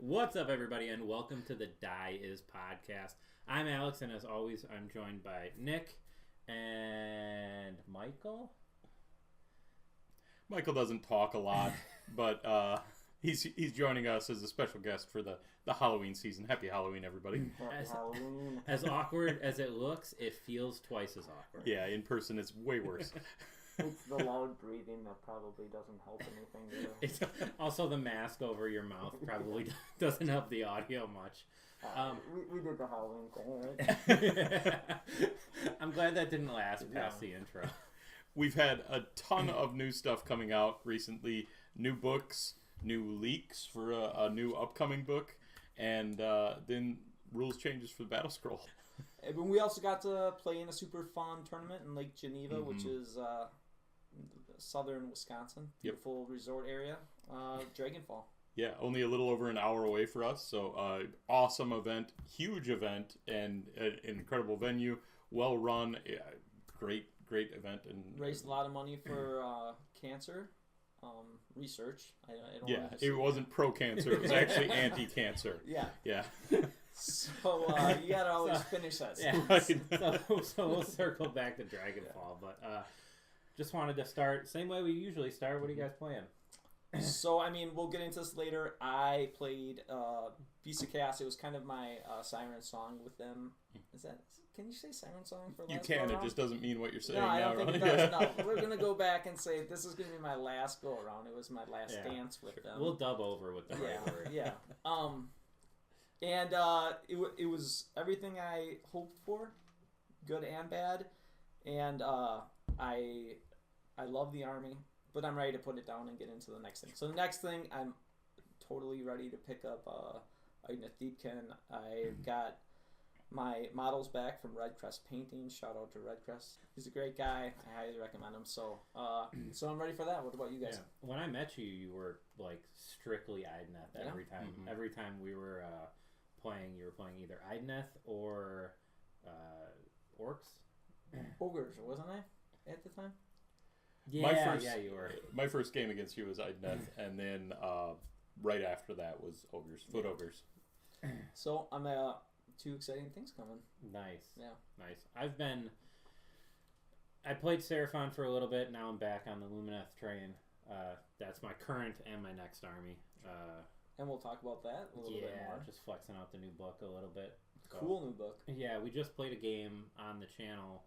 What's up, everybody, and welcome to the Die Is podcast. I'm Alex, and as always, I'm joined by Nick and Michael. Michael doesn't talk a lot, but he's joining us as a special guest for the Halloween season. Happy Halloween, everybody. Happy Halloween. As awkward as it looks, it feels twice as awkward. Yeah, in person it's way worse. It's the loud breathing that probably doesn't help anything either. It's also the mask over your mouth probably doesn't help the audio much. We did the Halloween thing, right? I'm glad that didn't last past the intro. We've had a ton of new stuff coming out recently. New books, new leaks for a new upcoming book, and then rules changes for the Battle Scroll. And we also got to play in a super fun tournament in Lake Geneva, which is southern Wisconsin. Beautiful resort area. Dragonfall. Yeah, only a little over an hour away for us. So awesome event, huge event, and an incredible venue. Well run, great event, and raised a lot of money for cancer research. It wasn't pro-cancer; it was actually anti-cancer. Yeah. So you gotta always finish that. Yeah. Right. So we'll circle back to Dragonfall, but just wanted to start same way we usually start. What are you guys playing? So we'll get into this later. I played Beast of Chaos. It was kind of my Siren Song with them. Can you say Siren Song for last You can. go-around? It just doesn't mean what you're saying. No, I now, don't think right? it does. No, we're gonna go back and say this is gonna be my last go around. It was my last dance with them. We'll dub over with the right word. Yeah. And it was everything I hoped for, good and bad. And I love the army, but I'm ready to put it down and get into the next thing. So the next thing, I'm totally ready to pick up Igna Thiepken. I got my models back from Red Crest Painting. Shout out to Red Crest. He's a great guy. I highly recommend him. So so I'm ready for that. What about you guys? Yeah. When I met you, you were like strictly Idneth every time. Mm-hmm. Every time we were playing, you were playing either Idneth or Orcs. Ogres, wasn't I at the time? Yeah, you were. My first game against you was Idneth, and then right after that was Ogres, Foot Ogres. So I'm two exciting things coming. Nice. Yeah. Nice. I played Seraphon for a little bit. Now I'm back on the Lumineth train. That's my current and my next army. And we'll talk about that a little bit more. Just flexing out the new book a little bit. Cool new book. Yeah, we just played a game on the channel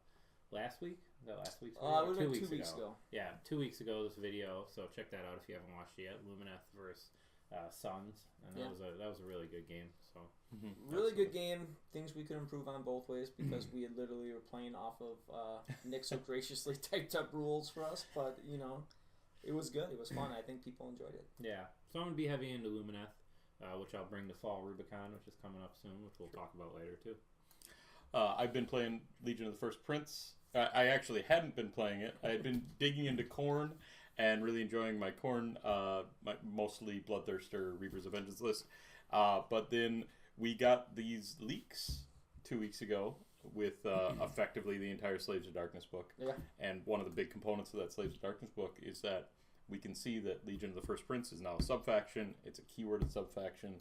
last week. Is that last week's video? It was 2 weeks ago. Yeah, 2 weeks ago this video. So check that out if you haven't watched it yet. Lumineth versus Suns, and that was a really good game. So really good game. Things we could improve on both ways because we had literally were playing off of Nick so graciously typed up rules for us, but it was good. It was fun. I think people enjoyed it. Yeah. So I'm gonna be heavy into Lumineth, which I'll bring to Fall Rubicon, which is coming up soon, which we'll talk about later too. I've been playing Legion of the First Prince. I actually hadn't been playing it. I had been digging into Khorne and really enjoying my Khorne, my mostly Bloodthirster, Reapers of Vengeance list. But then we got these leaks 2 weeks ago with effectively the entire Slaves of Darkness book. Yeah. And one of the big components of that Slaves of Darkness book is that we can see that Legion of the First Prince is now a subfaction. It's a keyworded subfaction.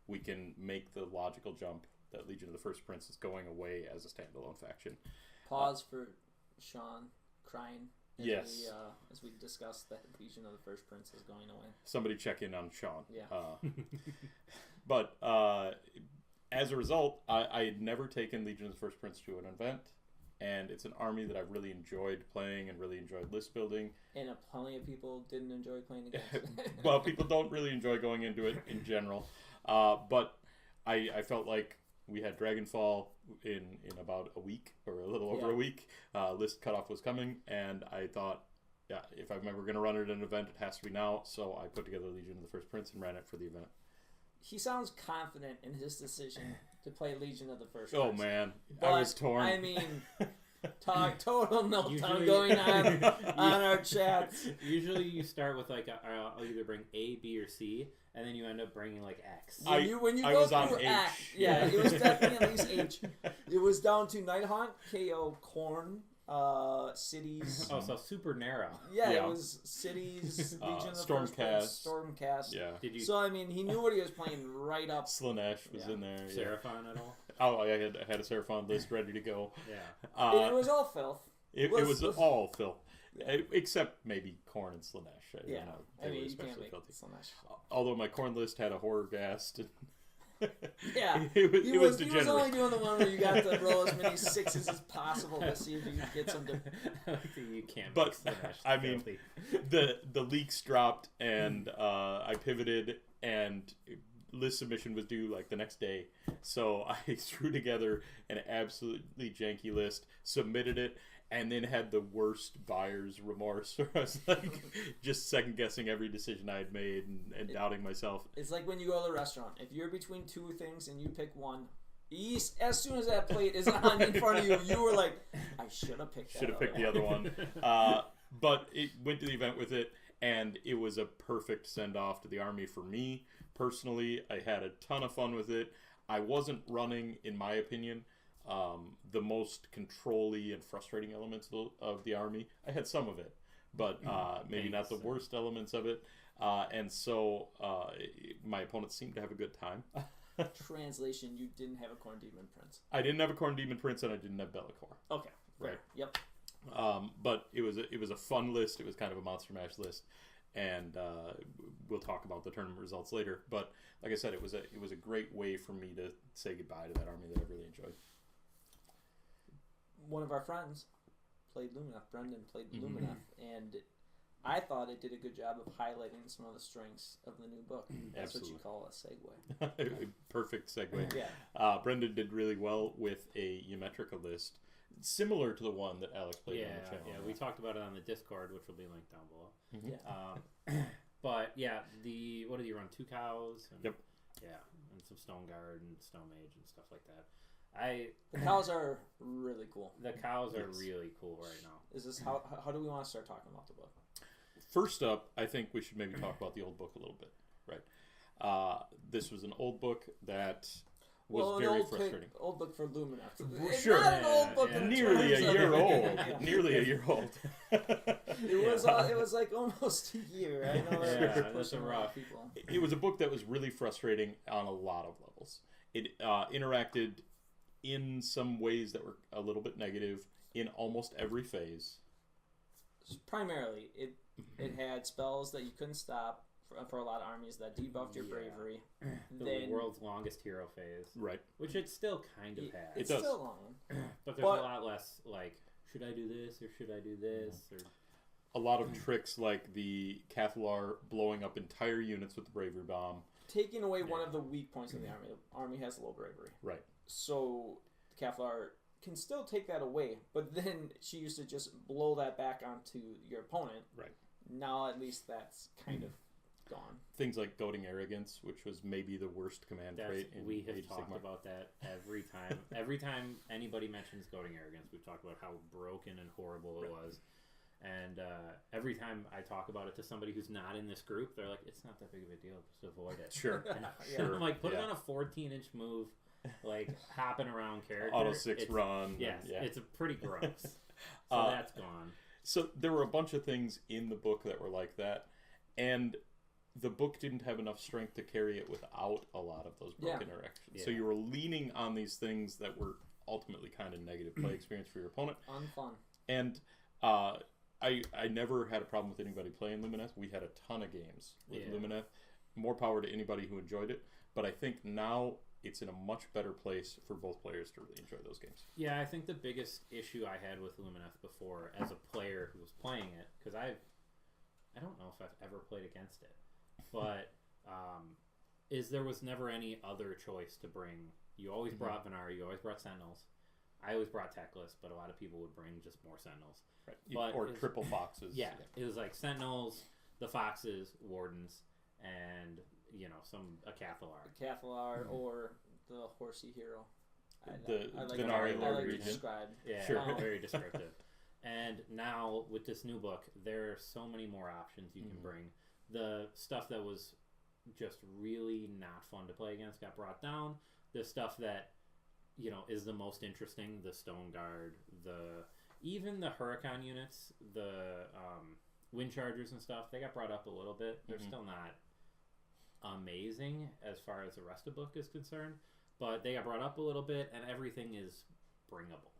We can make the logical jump that Legion of the First Prince is going away as a standalone faction. Pause for Sean crying. Yes. As we discussed that Legion of the First Prince is going away. Somebody check in on Sean. Yeah. But as a result, I had never taken Legion of the First Prince to an event, and it's an army that I've really enjoyed playing and really enjoyed list building. And plenty of people didn't enjoy playing against it. Well, people don't really enjoy going into it in general. But I felt like we had Dragonfall in about a week or a little over a week. List cutoff was coming, and I thought, if I'm ever going to run it at an event, it has to be now. So I put together Legion of the First Prince and ran it for the event. He sounds confident in his decision to play Legion of the First Oh, Prince. man. But, I was torn. I mean, total meltdown going on our chats. Usually you start with I'll either bring A, B, or C, and then you end up bringing X. When you go through X, it was definitely at least H. It was down to Nighthawk, KO, Khorne, cities. Oh, so super narrow. Yeah, Yeah. it was cities, Legion of the Stormcast. First Prince, Stormcast. Yeah. Did you So I mean, he knew what he was playing right up. Slanesh was Yeah. in there. Yeah. Seraphon at all? Oh, I had a Seraphon list ready to go. Yeah. And it was all filth. It was all filth. Yeah. Except maybe Khorne and Slanesh. Yeah, they I mean, were you can't especially make filthy. Slanesh. Although my Khorne list had a horror ghast. Yeah, it was he degenerate. was only doing the one where you got to roll as many sixes as possible to see if you could get some. You can't. But, make Slanesh I mean, filthy. the leaks dropped, and I pivoted, and list submission was due like the next day. So I threw together an absolutely janky list, submitted it, and then had the worst buyer's remorse. Where I was like just second guessing every decision I had made and doubting myself. It's like when you go to the restaurant. If you're between two things and you pick one, as soon as that plate is on in front of you, you were like, I should have picked that. Should have picked the other one. But it went to the event with it, and it was a perfect send-off to the army for me. Personally, I had a ton of fun with it. I wasn't running, in my opinion, the most control-y and frustrating elements of the army. I had some of it, but maybe not the worst elements of it. And so my opponents seemed to have a good time. Translation: you didn't have a Khorne Demon Prince. I didn't have a Khorne Demon Prince, and I didn't have Bellicor. Okay, Right. Yep. But it was a fun list. It was kind of a Monster Mash list, and we'll talk about the tournament results later. But like I said, it was a great way for me to say goodbye to that army that I really enjoyed. One of our friends played Lumineth. Brendan played Lumineth, and I thought it did a good job of highlighting some of the strengths of the new book. That's Absolutely. what you call a segue. Perfect segue. Yeah. Brendan did really well with a Geometrica list, similar to the one that Alex played on the channel. Yeah, we talked about it on the Discord, which will be linked down below. Yeah. But yeah, what did you run? 2 cows? And, Yep. Yeah, and some Stone Guard and Stone Mage and stuff like that. The cows are really cool. The cows are Yes. really cool right now. Is this how do we want to start talking about the book? First up, I think we should maybe talk about the old book a little bit, right? This was an old book that was very frustrating. Old book for Lumineth. It's Sure. not an old book. Yeah. in Nearly a terms of- year old. Yeah. Nearly a year old. It was like almost a year. I know Yeah, that that's pushing a a lot rough. of people. It was a book that was really frustrating on a lot of levels. It interacted in some ways that were a little bit negative in almost every phase. Primarily, it had spells that you couldn't stop for a lot of armies that debuffed your Yeah. bravery. The Then world's longest hero phase. Right. Which it still kind of has. it's It does. still long. But there's But- a lot less, like, should I do this or should I do this? Or A lot of tricks like the Cathalar blowing up entire units with the Bravery Bomb. Taking away one of the weak points of the army. The army has low bravery. Right. So Kevlar can still take that away, but then she used to just blow that back onto your opponent. Right. Now at least that's kind of gone. Things like Goading Arrogance, which was maybe the worst command trait in we have Age of talked Sigmar. about that every time. Every time anybody mentions Goading Arrogance, we've talked about how broken and horrible it was. And every time I talk about it to somebody who's not in this group, they're like, it's not that big of a deal. Just avoid it. Sure. And Sure. I'm like, put it Yeah. on a 14-inch move, like hopping around character. Auto 6 It's- run. Yes, Yeah. it's a pretty gross. So that's gone. So there were a bunch of things in the book that were like that, and the book didn't have enough strength to carry it without a lot of those book interactions. So Yeah. you were leaning on these things that were ultimately kind of negative play experience for your opponent. Unfun. And I never had a problem with anybody playing Lumineth. We had a ton of games with Lumineth. More power to anybody who enjoyed it. But I think now it's in a much better place for both players to really enjoy those games. Yeah, I think the biggest issue I had with Lumineth before, as a player who was playing it, because I don't know if I've ever played against it, but is there was never any other choice to bring. You always brought Venari, you always brought Sentinels. I always brought Techless, but a lot of people would bring just more Sentinels. Right. But Or it's- triple foxes. Yeah, it was like Sentinels, the Foxes, Wardens, and a Cathalar. Cathalar or the horsey hero. The I like Venari to Lord Regent. describe. Yeah, Sure. very descriptive. And now with this new book, there are so many more options you can bring. The stuff that was just really not fun to play against got brought down. The stuff that is the most interesting, the Stone Guard, the even the Huracan units, the wind chargers and stuff, they got brought up a little bit. They're still not amazing as far as the rest of the book is concerned, but they got brought up a little bit, and everything is bringable.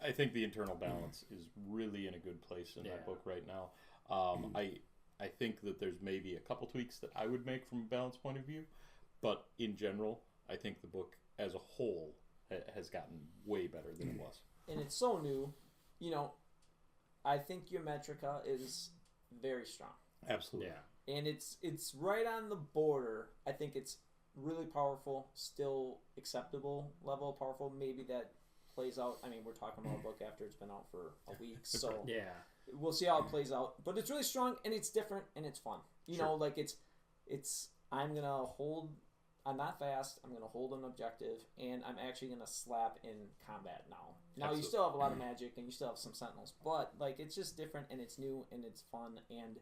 I think the internal balance is really in a good place in that book right now. I think that there's maybe a couple tweaks that I would make from a balance point of view, but in general, I think the book as a whole has gotten way better than it was. And it's so new, you know. I think Geometrica is very strong. Absolutely. Yeah. And it's right on the border. I think it's really powerful, still acceptable level of powerful. Maybe that plays out. I mean, we're talking about a book after it's been out for a week, so we'll see how it plays out. But it's really strong, and it's different, and it's fun. You know, like it's. I'm gonna hold. I'm not fast. I'm gonna hold an objective, and I'm actually gonna slap in combat now. Now you still have a lot of magic, and you still have some sentinels, but like it's just different, and it's new, and it's fun, and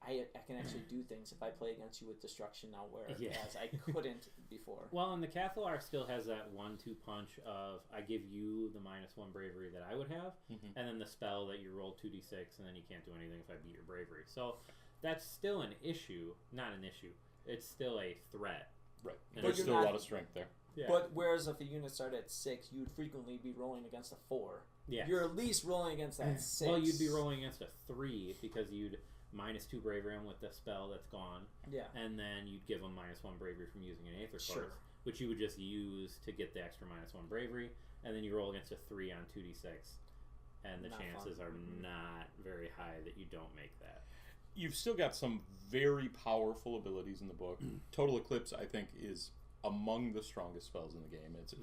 I can actually do things if I play against you with destruction now, whereas I couldn't before. Well, and the Cathalar still has that 1-2 punch of I give you the -1 bravery that I would have, and then the spell that you roll 2d6, and then you can't do anything if I beat your bravery. So that's still an issue, not an issue. It's still a threat. Right. And there's still a lot of strength there. Yeah. But whereas if a unit started at 6, you'd frequently be rolling against a 4. Yeah. You're at least rolling against that 6. Well, you'd be rolling against a 3 because you'd -2 bravery on with the spell that's gone. Yeah. And then you'd give them -1 bravery from using an Aether Quartz, which you would just use to get the extra -1 bravery. And then you roll against a 3 on 2d6. And the chances are not very high that you don't make that. You've still got some very powerful abilities in the book. Total Eclipse, I think, is among the strongest spells in the game. It's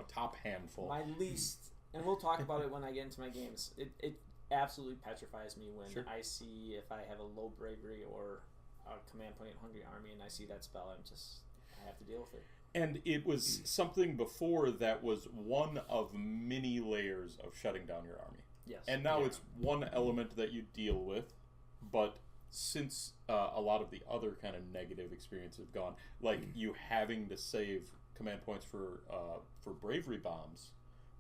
top handful. My least, and we'll talk about it when I get into my games. It absolutely petrifies me when I see if I have a low bravery or a command point hungry army, and I see that spell. I have to deal with it. And it was something before that was one of many layers of shutting down your army. Yes. And now it's one element that you deal with, but since a lot of the other kind of negative experiences have gone, like you having to save command points for bravery bombs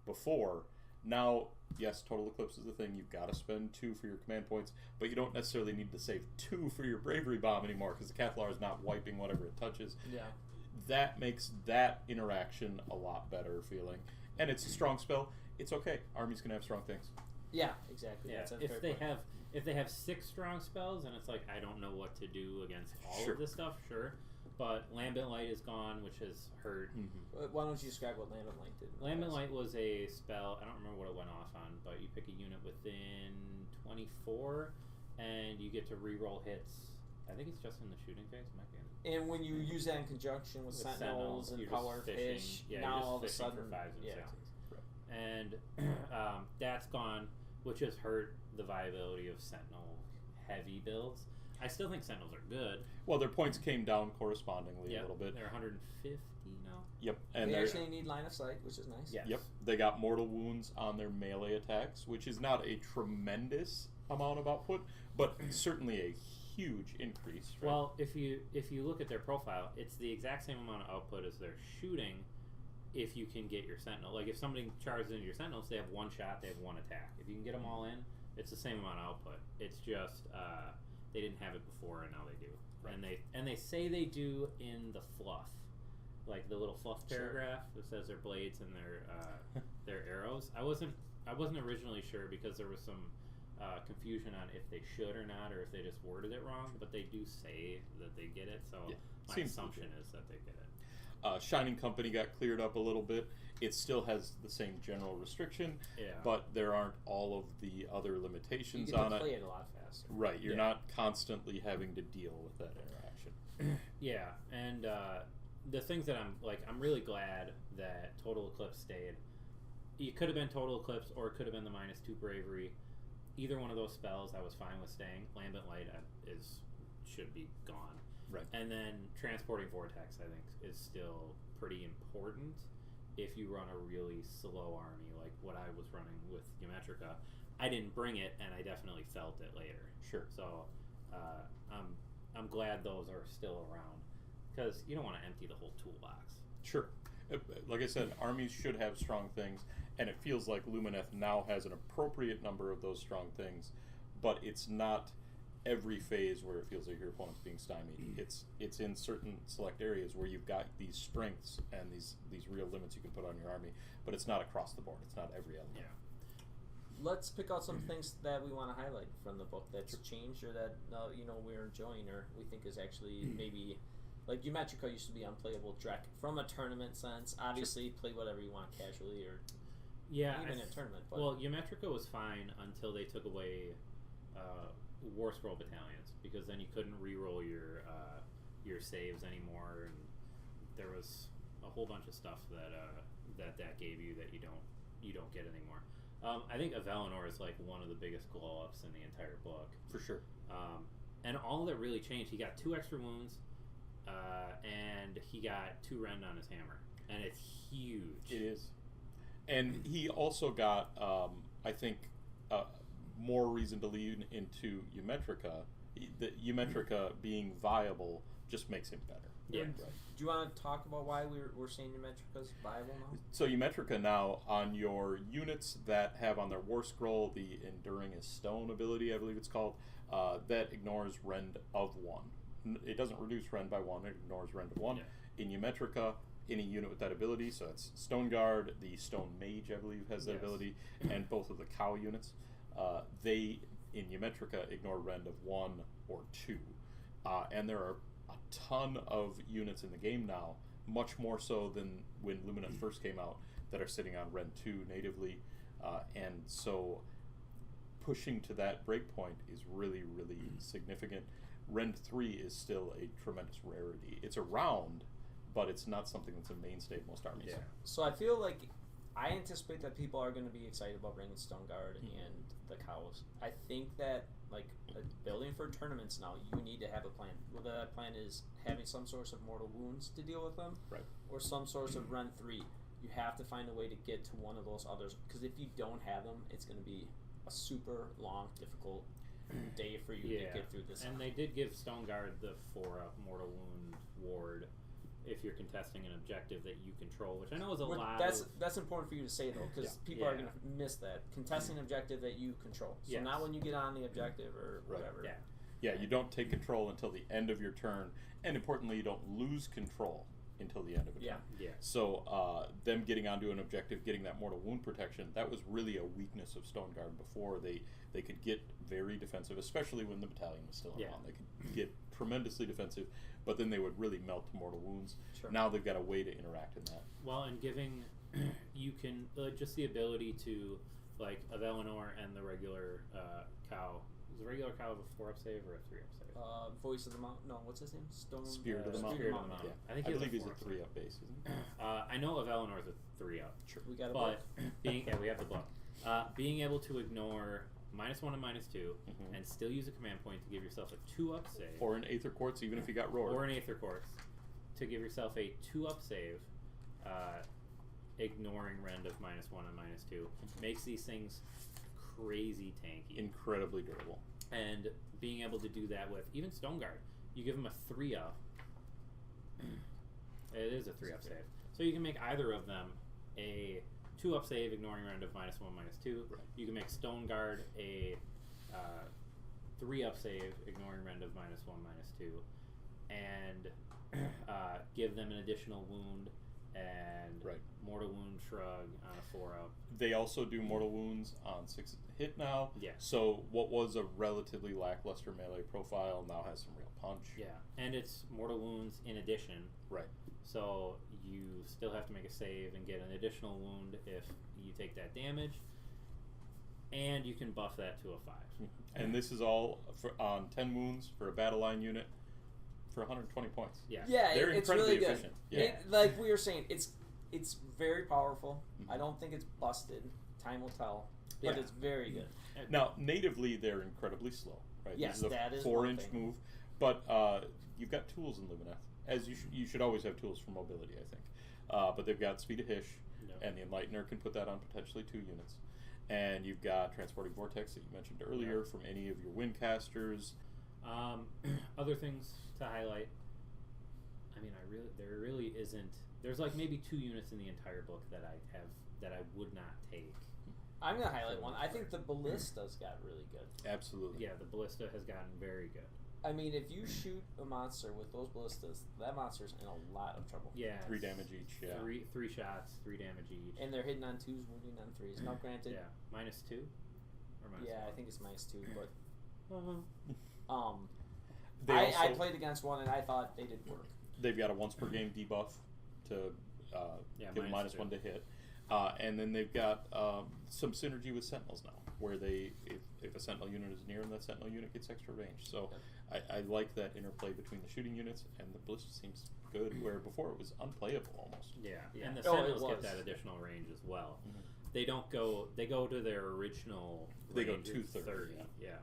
before, now, yes, Total Eclipse is the thing. You've got to spend 2 for your command points, but you don't necessarily need to save 2 for your bravery bomb anymore because the Cathalar is not wiping whatever it touches. Yeah. That makes that interaction a lot better feeling. And it's a strong spell. It's okay. Armies can have strong things. Yeah, exactly. Yeah. If they have 6 strong spells, and it's like I don't know what to do against all of this stuff, but Lambent Light is gone, which has hurt. Why don't you describe what Lambent Light did? Lambent Light was a spell. I don't remember what it went off on, but you pick a unit within 24, and you get to re-roll hits. I think it's just in the shooting phase. It might be. And when you use that in conjunction with Sentinels and Power Fish, now all of a sudden, for 5s and 6s. And that's gone, which has hurt the viability of Sentinel heavy builds. I still think Sentinels are good. Well, their points came down correspondingly a little bit. They're 150 now. Yep. And they actually need line of sight, which is nice. Yes. Yep. They got mortal wounds on their melee attacks, which is not a tremendous amount of output, but certainly a huge increase. Right? Well, if you look at their profile, it's the exact same amount of output as their shooting. If you can get your Sentinel, like if somebody charges into your Sentinels, they have 1 shot, they have 1 attack. If you can get them all in, it's the same amount of output. It's just they didn't have it before, and now they do. Right. And they say they do in the fluff, like the little fluff paragraph that says their blades and their arrows. I wasn't originally sure because there was some confusion on if they should or not, or if they just worded it wrong. But they do say that they get it, so my assumption is that they get it. Shining Company got cleared up a little bit. It still has the same general restriction, but there aren't all of the other limitations on it. You get to play it a lot faster. Right, you're not constantly having to deal with that interaction. And the things that I'm really glad that Total Eclipse stayed. It could have been Total Eclipse, or it could have been the -2 bravery. Either one of those spells, I was fine with staying. Lambent Light should be gone. Right. And then Transporting Vortex, I think, is still pretty important if you run a really slow army like what I was running with Geometrica. I didn't bring it, and I definitely felt it later. Sure. So I'm glad those are still around because you don't want to empty the whole toolbox. Sure. Like I said, armies should have strong things, and it feels like Lumineth now has an appropriate number of those strong things, but it's not every phase where it feels like your opponent's being stymied. It's in certain select areas where you've got these strengths and these real limits you can put on your army, but it's not across the board. It's not every element. Yeah. Let's pick out some things that we want to highlight from the book that's changed or that we're enjoying or we think is actually maybe like Umetrica used to be unplayable from a tournament sense. Obviously, play whatever you want casually or even a tournament. But well, Umetrica was fine until they took away War Scroll battalions because then you couldn't re-roll your saves anymore, and there was a whole bunch of stuff that gave you that you don't get anymore. I think Avalenor is like one of the biggest glow ups in the entire book For sure. and all that really changed. He got 2 extra wounds, and he got 2 rend on his hammer, and it's huge. It is, and he also got I think more reason to lean into Umetrica. The Umetrica being viable just makes him better. Yeah. Right. do you want to talk about why we're saying Umetrica's viable now? So Umetrica now, on your units that have on their War Scroll the Enduring as Stone ability, I believe it's called, that ignores rend of 1. It doesn't reduce rend by 1, it ignores rend of 1. Yeah. In Umetrica, any unit with that ability, so it's Stone Guard, the Stone Mage, I believe, has that Yes. ability, and both of the Cow units, they, in Umetrica, ignore rend of 1 or 2. And there are a ton of units in the game now, much more so than when Lumineth first came out, that are sitting on rend 2 natively, and so pushing to that breakpoint is really, really significant. Rend 3 is still a tremendous rarity. It's around, but it's not something that's a mainstay of most armies. Yeah. So I feel like I anticipate that people are going to be excited about bringing Stone Guard and the Cows. I think that building for tournaments now, you need to have a plan. Whether that plan is having some source of mortal wounds to deal with them, Right. or some source of run 3. You have to find a way to get to one of those others, because if you don't have them, it's going to be a super long, difficult day for you to get through this. And they did give Stone Guard the 4-up Mortal Wound ward if you're contesting an objective that you control, which I know is a lot. That's important for you to say though, because people are going to miss that contesting objective that you control. So not when you get on the objective or whatever. Yeah. Yeah, you don't take control until the end of your turn, and importantly, you don't lose control until the end of a turn. Yeah. So them getting onto an objective, getting that mortal wound protection, that was really a weakness of Stone Guard before. They could get very defensive, especially when the battalion was still around. They could get tremendously defensive, but then they would really melt to mortal wounds. Sure. Now they've got a way to interact in that. Well, and giving you can just the ability to like Avalenor and the regular cow. Is the regular cow have a 4-up save or a 3-up save? Voice of the Mountain. No, what's his name? Spirit of the Mountain. Spirit of the Mountain. Yeah. I think I he has believe he's a 4-up 3-up base, isn't he? I know Avalenor is a 3-up. Sure. We got a But book. we have the book. Being able to ignore -1 and -2 and still use a command point to give yourself a 2-up save. Or an Aether Quartz, even if you got roared. Or an Aether Quartz to give yourself a 2-up save, ignoring rend of -1 and -2 makes these things crazy tanky. Incredibly durable. And being able to do that with even Stone Guard, you give them a 3-up. It is a 3-up save, so you can make either of them a 2-up save, ignoring rend of -1, -2. Right. You can make Stone Guard a 3-up save, ignoring rend of -1, -2, and give them an additional wound and mortal wound shrug on a 4-up. They also do mortal wounds on 6 hit now. Yeah. So what was a relatively lackluster melee profile now has some real punch. Yeah, and it's mortal wounds in addition. Right. So you still have to make a save and get an additional wound if you take that damage, and you can buff that to a 5. And this is all on 10 wounds for a battle line unit for 120 points. Yeah. Yeah, They're it's incredibly really good. efficient. Yeah. Like we were saying, it's very powerful. I don't think it's busted. Time will tell. But it's very good. Now, natively, they're incredibly slow. Right. Yes, this is a that is 4-inch one thing. move, but you've got tools in Lumineth, as you should always have tools for mobility, I think. But they've got Speed of Hish, and the Enlightener can put that on potentially 2 units. And you've got Transporting Vortex that you mentioned earlier from any of your Windcasters. Other things to highlight. there really isn't. There's like maybe 2 units in the entire book that I would not take. I'm gonna highlight one. I think the ballista's got really good. Absolutely. Yeah, the ballista has gotten very good. I mean, if you shoot a monster with those ballistas, that monster's in a lot of trouble. Yeah, 3 damage each. Yeah. Three shots, 3 damage each. And they're hitting on 2s, wounding on 3s. Now, granted. Yeah, -2. Or -1? Yeah, I think it's -2, but I I played against one and I thought they didn't work. They've got a once per game debuff to give a -1 to hit, and then they've got some synergy with Sentinels now, where if a Sentinel unit is near them, that Sentinel unit gets extra range. So I like that interplay between the shooting units, and the ballista seems good, where before it was unplayable almost. Yeah. And the Sentinels get that additional range as well. Mm-hmm. They don't go. They go to their original. They go range 230. Yeah.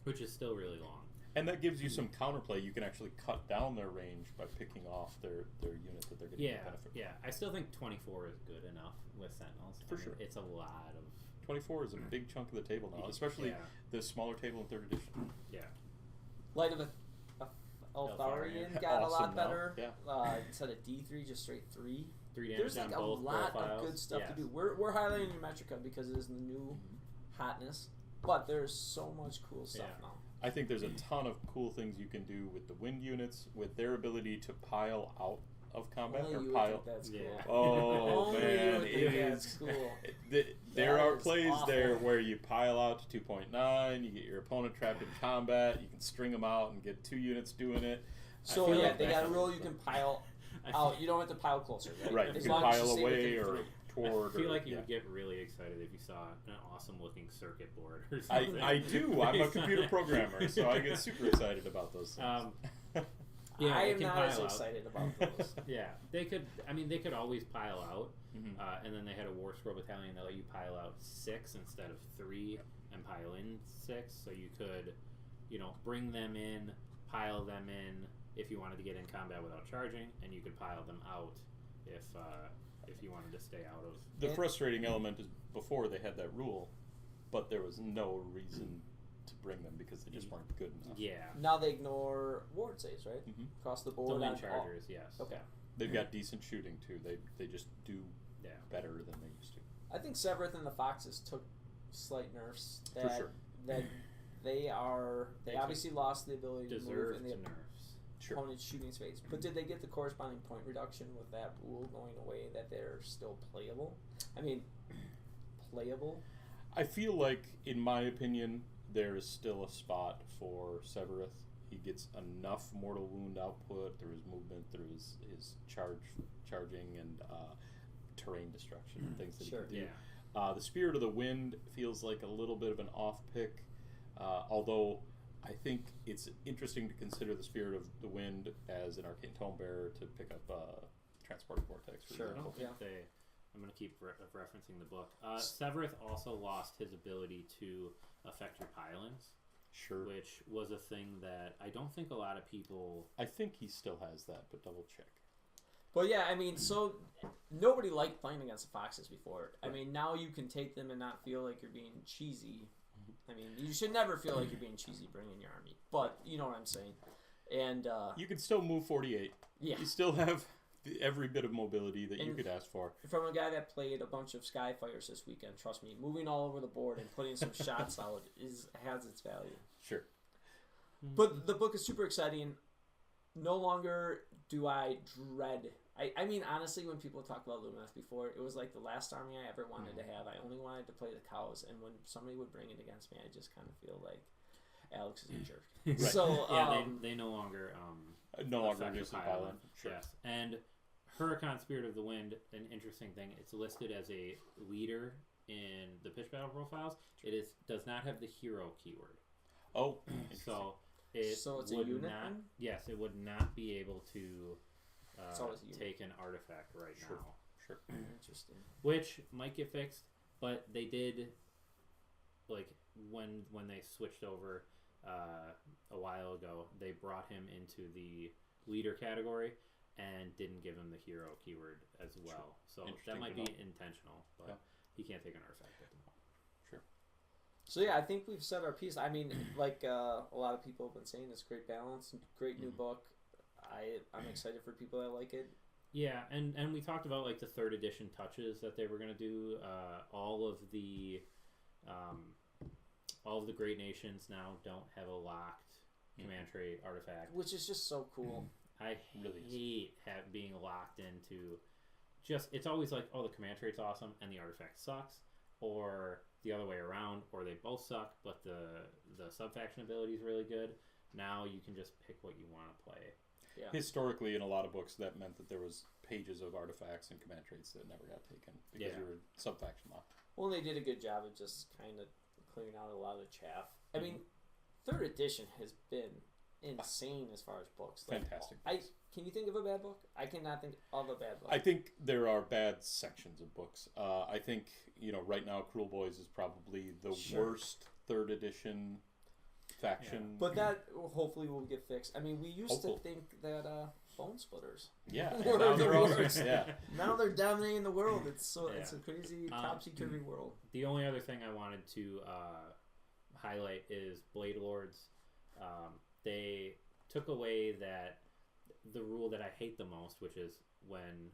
Which is still really long. And that gives you some counterplay. You can actually cut down their range by picking off their unit that they're getting benefit from. Yeah. I still think 24 is good enough with Sentinels. For sure. It's a lot of... 24 is a big chunk of the table now, especially the smaller table in 3rd edition. Yeah. Light of Eltharion got a lot better. Yeah. Instead of D3, just straight 3. 3 damage There's on like a both lot profiles. of good stuff to do. We're highlighting Metrica because it is the new hotness, but there's so much cool stuff now. I think there's a ton of cool things you can do with the wind units, with their ability to pile out of combat Only or you pile. would think that's cool. Oh Only man, you would it think is. that's cool. There That are is plays awful. there where you pile out to 2.9, you get your opponent trapped in combat, you can string them out and get 2 units doing it. So feel yeah, like they got a that's- rule you can pile out. You don't have to pile closer, right? Right, As you can long as pile stay away within or 3. toward. I feel or, like you yeah. would get really excited if you saw an awesome looking circuit board or something. I do. I'm a computer programmer, so I get super excited about those things. Yeah, I they am can not pile as out. excited about those. Yeah, they could. I mean, they could always pile out, Mhm. and then they had a War Scroll battalion that let you pile out 6 instead of 3, and pile in 6. So you could, bring them in, pile them in if you wanted to get in combat without charging, and you could pile them out if you wanted to stay out of. The frustrating element is before they had that rule, but there was no reason to bring them because they just weren't good enough. Yeah, Now they ignore ward saves, right? Mhm. Across the the board. wind on all- chargers. Yes. Okay. They've got decent shooting too. They just do Yeah. better than they used to. I think Severeth and the Foxes took slight nerfs. For That, sure. That they They obviously lost the ability to move Deserved in the nerfs. Sure. opponent's shooting space. But did they get the corresponding point reduction with that rule going away that they're still playable? I mean, playable? I feel like, in my opinion, there is still a spot for Severeth. He gets enough mortal wound output through his movement, through his charging, and terrain destruction, and things that he can do. Yeah. The Spirit of the Wind feels like a little bit of an off pick, although I think it's interesting to consider the Spirit of the Wind as an Arcane Tome Bearer to pick up Transporting Vortex. For Sure. I example. don't think I'm going to keep referencing the book. Severeth also lost his ability to affect your pilings, Sure. which was a thing that I don't think a lot of people. I think he still has that, but double check. But yeah, I mean, so nobody liked playing against the Foxes before. I mean, now you can take them and not feel like you're being cheesy. I mean, you should never feel like you're being cheesy bringing your army, but you know what I'm saying. And You can still move 48. yeah, You still have every bit of mobility that you And- could ask for. from a guy that played a bunch of Skyfires this weekend, trust me, moving all over the board and putting some shots out has its value. Sure. But the book is super exciting. No longer do I dread. I mean, honestly, when people talk about Lumineth before, it was like the last army I ever wanted to have. I only wanted to play the cows, and when somebody would bring it against me, I just kind of feel like Alex is a jerk. Right. So Yeah, they no longer No longer affect your reducing piling. piling. Sure. Yes, and Huracan Spirit of the Wind, an interesting thing. It's listed as a leader in the pitch battle profiles. Does not have the hero keyword. Oh, So it So it's a would unit not. then? Yes, it would not be able to It's always a unit. take an artifact right Sure. now, sure. interesting. which might get fixed. But they did, like when they switched over a while ago, they brought him into the leader category and didn't give him the hero keyword as well. So that Interesting might to be know. intentional, but Yeah. he can't take an artifact at the moment. So yeah, I think we've said our piece. I mean, like a lot of people have been saying, it's great balance, great new book. I'm excited for people that like it. Yeah, and we talked about like the 3rd edition touches that they were gonna do. All of the great nations now don't have a locked command trait artifact, which is just so cool. I hate being locked into just. It's always like, oh, the command trait's awesome and the artifact sucks, or the other way around, or they both suck, but the sub-faction ability is really good. Now you can just pick what you want to play. Yeah. Historically, in a lot of books, that meant that there was pages of artifacts and command traits that never got taken because you were sub-faction locked. Well, they did a good job of just kind of clearing out a lot of the chaff. I mean, 3rd edition has been insane as far as books. Like, Fantastic. Can you think of a bad book? I cannot think of a bad book. I think there are bad sections of books. I think, right now, Cruel Boys is probably the worst 3rd edition faction. Yeah. But that hopefully will get fixed. I mean, we used to think that Bone Splitters. Yeah. Now they're worse. Yeah. Now they're dominating the world. It's a crazy topsy-turvy world. The only other thing I wanted to highlight is Blade Lords. They took away the rule that I hate the most, which is when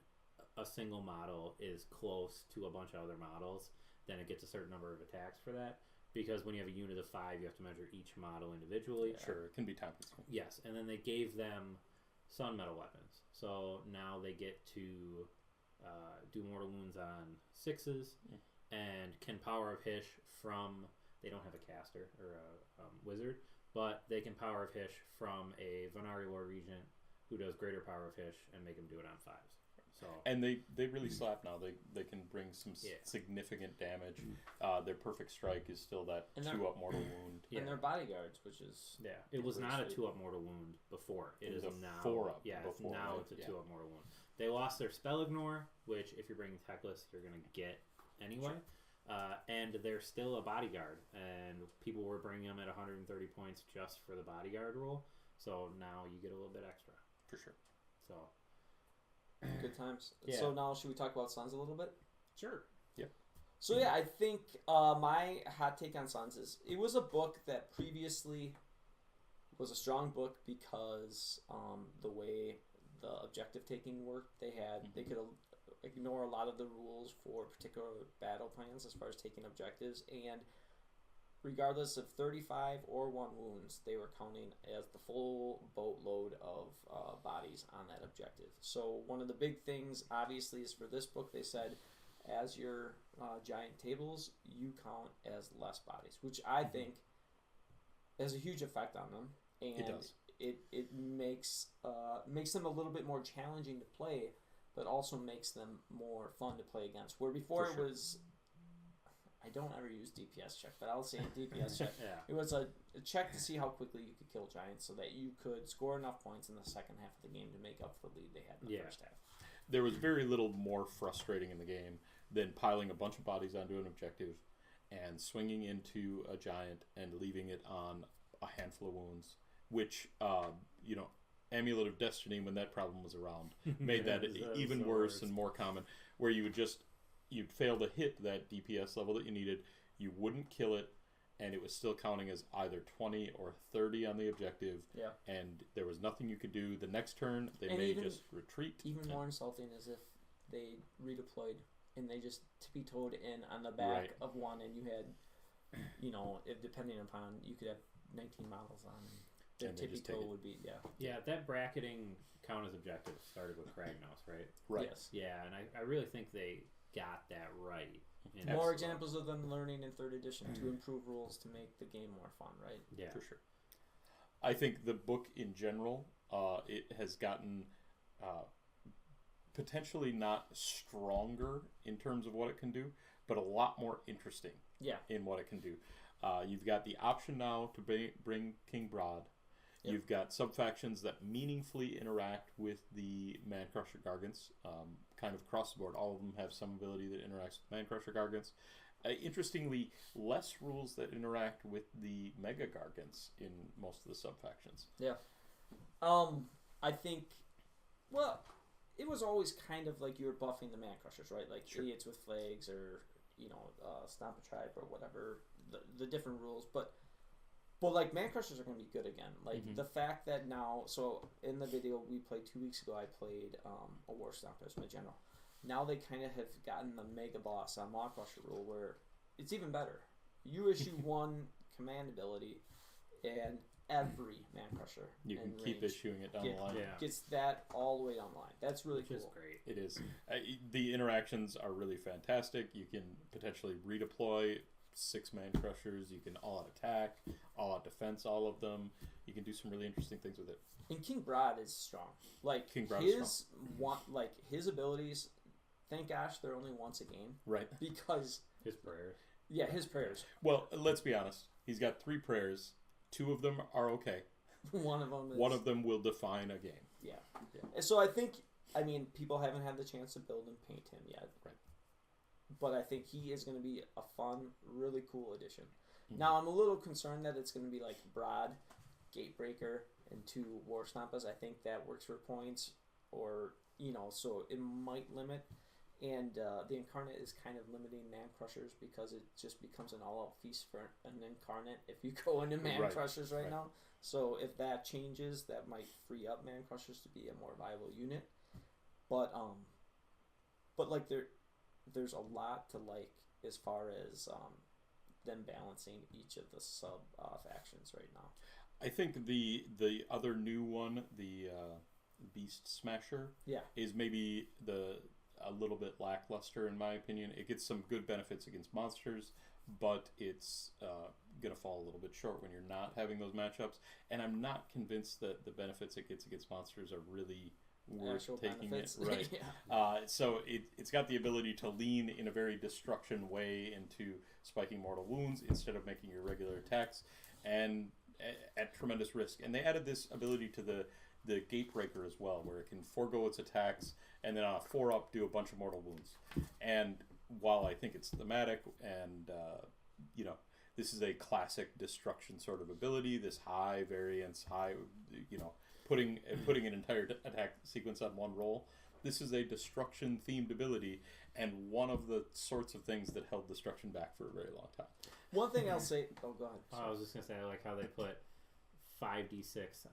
a single model is close to a bunch of other models, then it gets a certain number of attacks for that. Because when you have a unit of 5, you have to measure each model individually. Sure, it can be time consuming. Yes, and then they gave them Sun Metal weapons. So now they get to do mortal wounds on 6s and can Power of Hish from... They don't have a caster or a wizard, but they can Power of Hish from a Venari Lord Regent who does greater Power of Hish and make them do it on 5s. So, and they really slap now. They can bring some significant damage. Their Perfect Strike is still that 2-up mortal wound. And they're bodyguards, which is... Yeah, it was not a 2-up mortal wound before. It is now... 4-up before. Now it's a 2-up mortal wound. They lost their Spell Ignore, which if you're bringing Techless, you're going to get anyway. Sure. And they're still a bodyguard. And people were bringing them at 130 points just for the bodyguard rule. So now you get a little bit extra. For sure. So... Good times. Yeah. So now should we talk about Suns a little bit? Sure. Yeah. So yeah, I think my hot take on Suns is it was a book that previously was a strong book because the way the objective taking worked, they could ignore a lot of the rules for particular battle plans as far as taking objectives, and regardless of 35 or 1 wounds, they were counting as the full boatload of bodies on that objective. So one of the big things, obviously, is for this book, they said, as your giant tables, you count as less bodies, which I think has a huge effect on them. And it does. It makes them a little bit more challenging to play, but also makes them more fun to play against. Where before it was... I don't ever use DPS check, but I'll say DPS check. Yeah. It was a check to see how quickly you could kill giants so that you could score enough points in the second half of the game to make up for the lead they had in the first half. There was very little more frustrating in the game than piling a bunch of bodies onto an objective and swinging into a giant and leaving it on a handful of wounds, which, Amulet of Destiny, when that problem was around, made that even worse and more common, where you would you'd fail to hit that DPS level that you needed, you wouldn't kill it, and it was still counting as either 20 or 30 on the objective, and there was nothing you could do. The next turn, they may just retreat. Even more insulting is if they redeployed and they just tippy-toed in on the back of one, and you had, if depending upon, you could have 19 models on, and their tippy-toe would be, Yeah, that bracketing count as objective started with Kragnos, right? Right. Yes. Yeah, and I really think they got that right. More examples of them learning in 3rd edition to improve rules to make the game more fun, right? Yeah, for sure. I think the book in general, it has gotten potentially not stronger in terms of what it can do, but a lot more interesting in what it can do. You've got the option now to bring King Broad. Yep. You've got sub-factions that meaningfully interact with the Man-Crusher Gargants, kind of across the board. All of them have some ability that interacts with Man-Crusher Gargants. Interestingly, less rules that interact with the Mega Gargants in most of the sub-factions. Yeah. I think, it was always kind of like you were buffing the Man-Crushers, right? Like idiots with flags or, Stomp a Tribe or whatever, the different rules. But But like man crushers are going to be good again. Like Mhm. the fact that now, so in the video we played 2 weeks ago, I played a War Stomper as my general. Now they kind of have gotten the mega boss on Maw Crusher rule where it's even better. You issue one command ability, and every man crusher You can in keep range issuing it down the line. Yeah. gets that all the way down the line. That's really Which is cool. great. It is. The interactions are really fantastic. You can potentially redeploy 6 man crushers. You can all out attack, all out defense, all of them. You can do some really interesting things with it. And King Broad is strong. Like King Broad is his his abilities. Thank gosh they're only once a game Right. because His prayers. yeah, his prayers. Well, let's be honest. He's got 3 prayers. 2 of them are okay. One of them is One of them will define a game. yeah. Yeah. And so I mean, people haven't had the chance to build and paint him yet. Right. But I think he is going to be a fun, really cool addition. Mhm. Now, I'm a little concerned that it's going to be like Broad, Gatebreaker, and 2 War Stompas. I think that works for points, or, so it might limit. And the Incarnate is kind of limiting Man Crushers because it just becomes an all-out feast for an Incarnate if you go into Man Right. Crushers right Right. now. So if that changes, that might free up Man Crushers to be a more viable unit. But like there's a lot to like as far as them balancing each of the sub factions right now. I think the other new one, the Beast Smasher, Yeah. is maybe a little bit lackluster in my opinion. It gets some good benefits against monsters, but it's going to fall a little bit short when you're not having those matchups. And I'm not convinced that the benefits it gets against monsters are really worth Actual taking benefits. it. Right. Yeah. So it's got the ability to lean in a very destruction way into spiking mortal wounds instead of making your regular attacks, and at tremendous risk. And they added this ability to the Gatebreaker as well, where it can forego its attacks and then on a 4-up do a bunch of mortal wounds. And while I think it's thematic and this is a classic destruction sort of ability, this high variance, putting an entire attack sequence on one roll, this is a destruction themed ability, and one of the sorts of things that held destruction back for a very long time. One thing I'll say. Oh, go ahead. I was just gonna say, I like how they put 5d6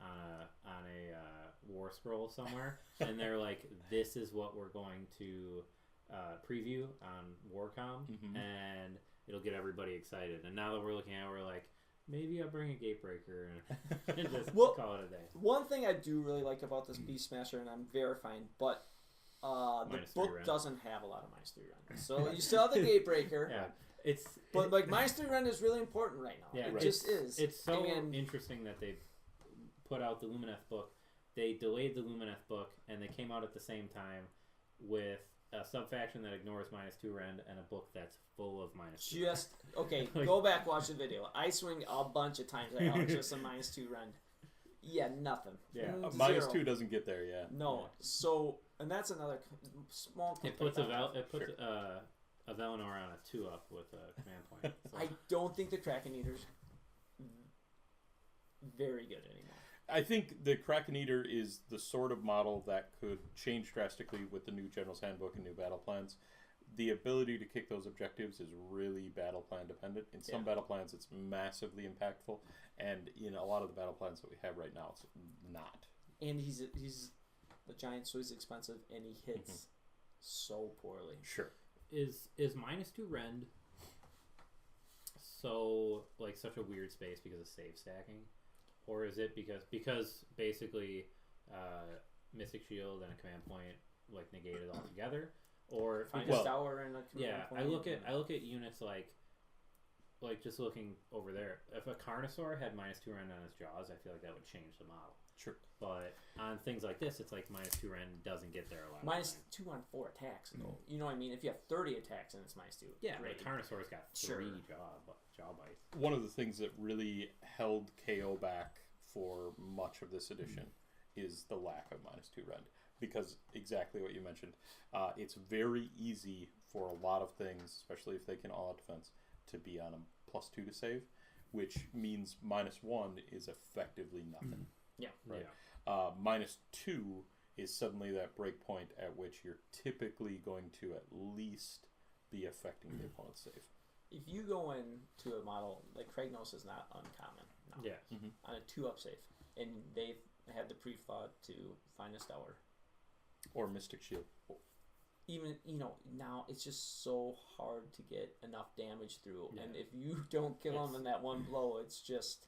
on a war scroll somewhere, and they're like, "This is what we're going to preview on Warcom, and it'll get everybody excited." And now that we're looking at it, we're like, maybe I'll bring a Gatebreaker and just call it a day. One thing I do really like about this Beast Smasher, and I'm verifying, but the book doesn't have a lot of -3 run. So you still have the Gatebreaker. Yeah. But -3 run is really important right now. Yeah, it just is. It's so interesting that they put out the Lumineth book. They delayed the Lumineth book, and they came out at the same time with a subfaction that ignores -2 rend and a book that's full of -2. Just go back, watch the video. I swing a bunch of times. Just a -2 rend. Yeah, nothing. Yeah, -2 doesn't get there. Yeah. No. Yeah. So, and that's another small. It puts a Valinor on a 2-up with a command point. So. I don't think the Kraken Eater's very good anymore. I think the Kraken Eater is the sort of model that could change drastically with the new General's Handbook and new battle plans. The ability to kick those objectives is really battle plan dependent. In some battle plans, it's massively impactful, and in a lot of the battle plans that we have right now, it's not. And he's a giant, so he's expensive, and he hits so poorly. Sure. Is -2 rend such a weird space because of save stacking, or is it because basically Mystic Shield and a command point negate it all together, or Find a tower and a command point. I look at units like just looking over there. If a Carnosaur had -2 rend on his jaws, I feel like that would change the model. Sure. But on things like this, it's like -2 rend doesn't get there a lot. -2 on 4 attacks, though. You know what I mean? If you have 30 attacks and it's -2. Yeah, great. but Carnosaur's got 3 jaw bites. One of the things that really held KO back for much of this edition is the lack of -2 rend. Because exactly what you mentioned. It's very easy for a lot of things, especially if they can all-out defense, to be on a +2 to save, which means -1 is effectively nothing. Yeah. Right. Yeah. -2 is suddenly that break point at which you're typically going to at least be affecting the opponent's save. If you go into a model like Kragnos is not uncommon. now. Yeah. On a 2-up save. And they've had the pre-thought to find a Stellar. Or Mystic Shield. Even, now it's just so hard to get enough damage through. Yeah. And if you don't kill them in that one blow, it's just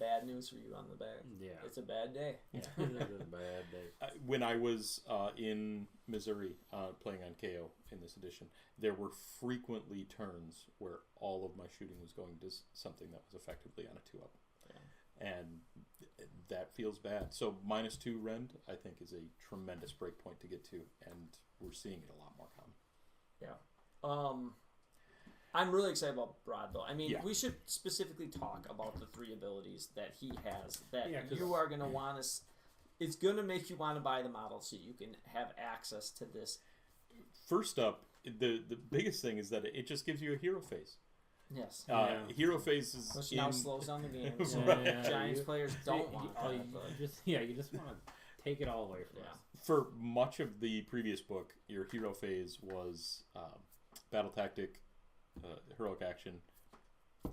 bad news for you on the back. Yeah. It's a bad day. Yeah. It's a bad day. When I was in Missouri playing on KO in this edition, there were frequently turns where all of my shooting was going to something that was effectively on a 2-up. Yeah. And that feels bad. So -2 rend, I think, is a tremendous break point to get to, and we're seeing it a lot more common. Yeah. I'm really excited about Brad, though. I mean, Yeah. we should specifically talk about the 3 abilities that he has that Yeah, 'cause- you are going to want to... It's going to make you want to buy the model so you can have access to this. First up, the biggest thing is that it just gives you a hero phase. Yes. Hero phase is Which now slows down the game. So Yeah. Giants players don't want you that. But you just want to take it all away from us. For much of the previous book, your hero phase was battle tactic, heroic action,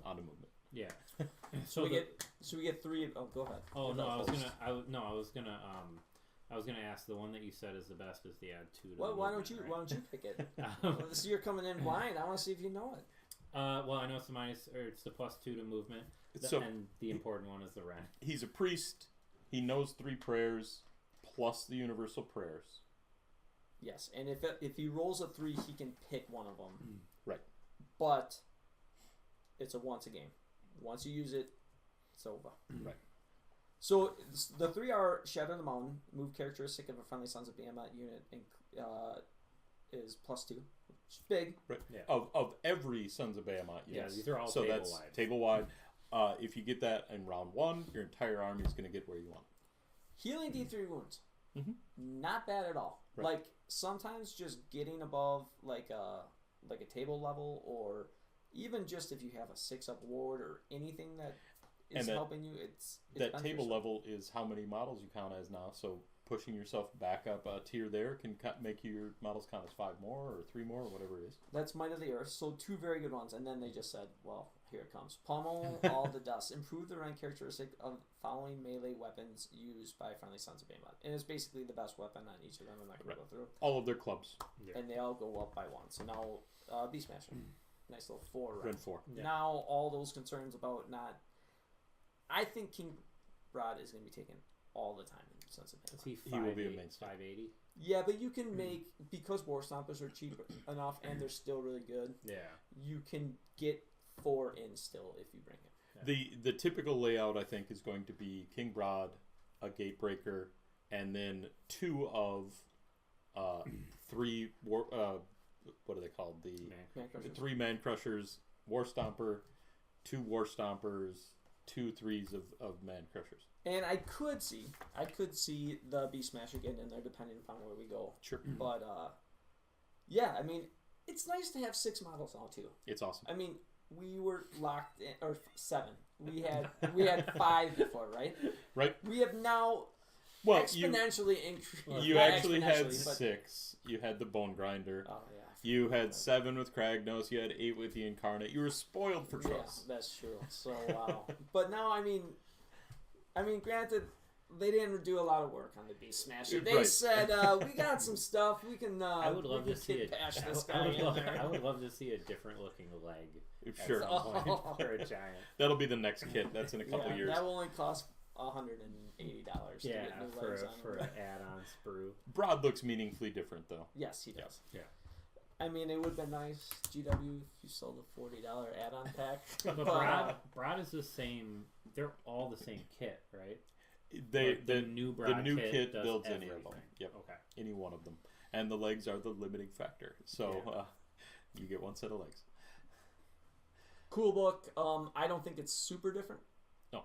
on a movement. Yeah. so we get 3. Oh, go ahead. Oh Give no, that I was first. gonna ask the one that you said is the best is the add 2 to Well, the why movement, don't you? right? Why don't you pick it? So you're coming in blind. I want to see if you know it. Well, I know it's it's the +2 to movement, So and the important one is the rend. he's a priest. He knows 3 prayers plus the universal prayers. Yes, and if he rolls a 3, he can pick one of them. Right. But it's a once a game. Once you use it, it's over. Right. So the 3 are Shadow the Mountain, move characteristic of a friendly Sons of Behemat unit, and is +2. It's big. Right. Yeah. Of every Sons of Behemat, Yeah, yes. these are all so table that's wide. table wide. If you get that in round 1, your entire army is going to get where you want. Healing D3 wounds. Mhm. Not bad at all. Right. Like sometimes just getting above like a table level, or even just if you have a 6-up ward or anything that is helping you, it's that table beneficial. level is how many models you count as now. So pushing yourself back up a tier there can make your models count as 5 more or 3 more or whatever it is. That's Might of the Earth. So 2 very good ones, and then they just said, well, here it comes. Pummel all the dust. Improve the rank characteristic of following melee weapons used by friendly Sons of Behemat. And it's basically the best weapon on each of them. I'm not going to go through. All of their clubs. Yeah. And they all go up by 1. So now Beast Smasher. Nice little 4 Rend round. 4. Yeah. Now all those concerns about not... I think King Rod is going to be taken all the time in Sons of Is Behemat. he He will be a 5'8", mainstay. 580? Yeah, but you can make... Because War Stompers are cheap enough and they're still really good, Yeah. you can get 4 in still if you bring it. The typical layout, I think, is going to be King Broad, a Gatebreaker, and then 2 of 3 war. What are they called? The Man Crushers. 3 Man Crushers, War Stomper, 2 War Stompers, 2 3s of Man Crushers. And I could see the Beast Smasher getting in there depending upon where we go. Sure. But yeah, I mean, it's nice to have 6 models now too. It's awesome. I mean, we were locked in, or 7. We had 5 before, right? Right. We have now exponentially increased. You actually had 6. You had the Bone Grinder. Oh yeah. You had 7 with Kragnos. You had 8 with the Incarnate. You were spoiled for trust. Yeah, that's true. So wow. But now, I mean, granted, they didn't do a lot of work on the Beast Smasher. They Right. said, "We got some stuff. We can." I would love to see patch it. this guy in there. I would love to see a different looking leg. Sure. At some point for a giant. That'll be the next kit. That's in a couple years. That will only cost $180 to Yeah, get new legs on for it. an add-on sprue. Broad looks meaningfully different, though. Yes, he does. Yeah. I mean, it would have been nice, GW, if you sold a $40 add-on pack. But Broad is the same. They're all the same kit, right? The new Broad kit does builds everything. any of them. Yep. Okay. Any one of them. And the legs are the limiting factor. So Yeah. you get 1 set of legs. Cool book. I don't think it's super different. No.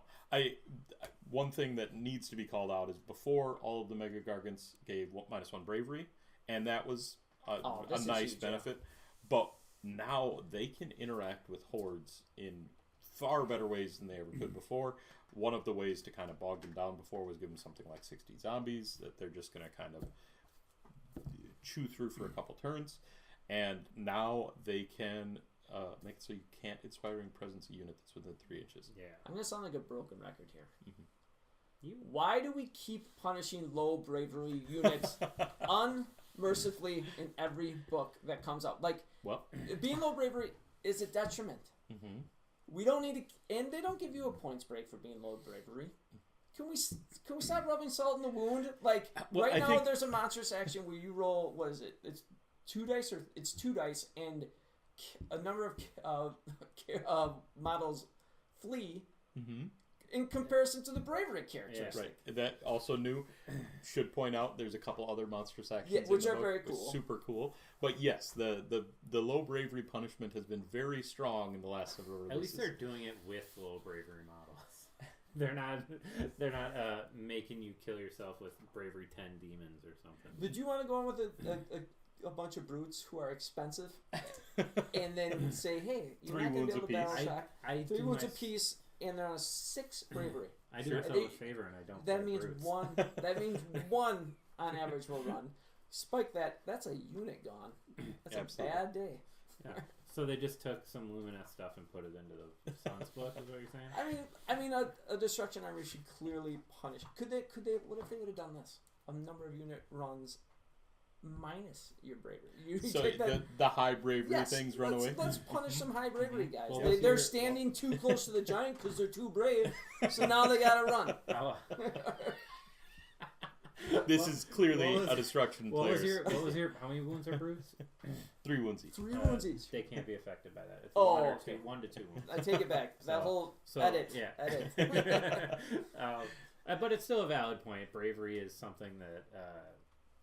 One thing that needs to be called out is before all of the Mega Gargants gave -1 bravery, and that was a this is nice huge, benefit. But now they can interact with hordes in far better ways than they ever could before. One of the ways to kind of bog them down before was give them something like 60 zombies that they're just going to kind of chew through for a couple turns. And now they can make it so you can't inspiring presence a unit that's within 3 inches. Yeah. I'm gonna sound like a broken record here. You Why do we keep punishing low bravery units unmercifully in every book that comes out? Like, Well, being low bravery is a detriment. We don't need to, and they don't give you a points break for being low bravery. Can we stop rubbing salt in the wound? Like, Well, right I now, think- there's a monstrous action where you roll. What is it? It's 2 dice, or it's 2 dice, and a number of models flee. In comparison to the bravery characteristic. Right. That also new. Should point out there's a couple other monstrous actions, Yeah, which in the are book. very It's cool. super cool. But yes, the low bravery punishment has been very strong in the last several releases. At least they're doing it with low bravery models. they're not making you kill yourself with bravery 10 demons or something. Did you want to go on with a bunch of brutes who are expensive, and then say, hey, you're 3 not going wounds to be able to apiece. battle shock. I 3 do wounds my- apiece, and they're on a 6 bravery. I do Sure. myself They- a favor and I don't. That play means brutes. one. That means one on average will run. Spike that. That's a unit gone. That's Absolutely. a bad day. Yeah. So they just took some Lumineth stuff and put it into the Sun's book, is what you're saying? I mean, a destruction army should clearly punish. Could they? What if they would have done this? A number of unit runs minus your bravery. You So take that. the high bravery Yes, things run away. Let's punish some high bravery guys. Well, They're standing too close to the giant because they're too brave. So now they gotta run. Oh, This is clearly what was- a destruction what was players. your how many wounds are brutes? 3 wounds each. 3 wounds each. They can't be affected by that. It's Oh, 1 or okay. 2, 1 to 2 wounds. I take it back. That So- whole So edit. yeah, Edit. But it's still a valid point. Bravery is something that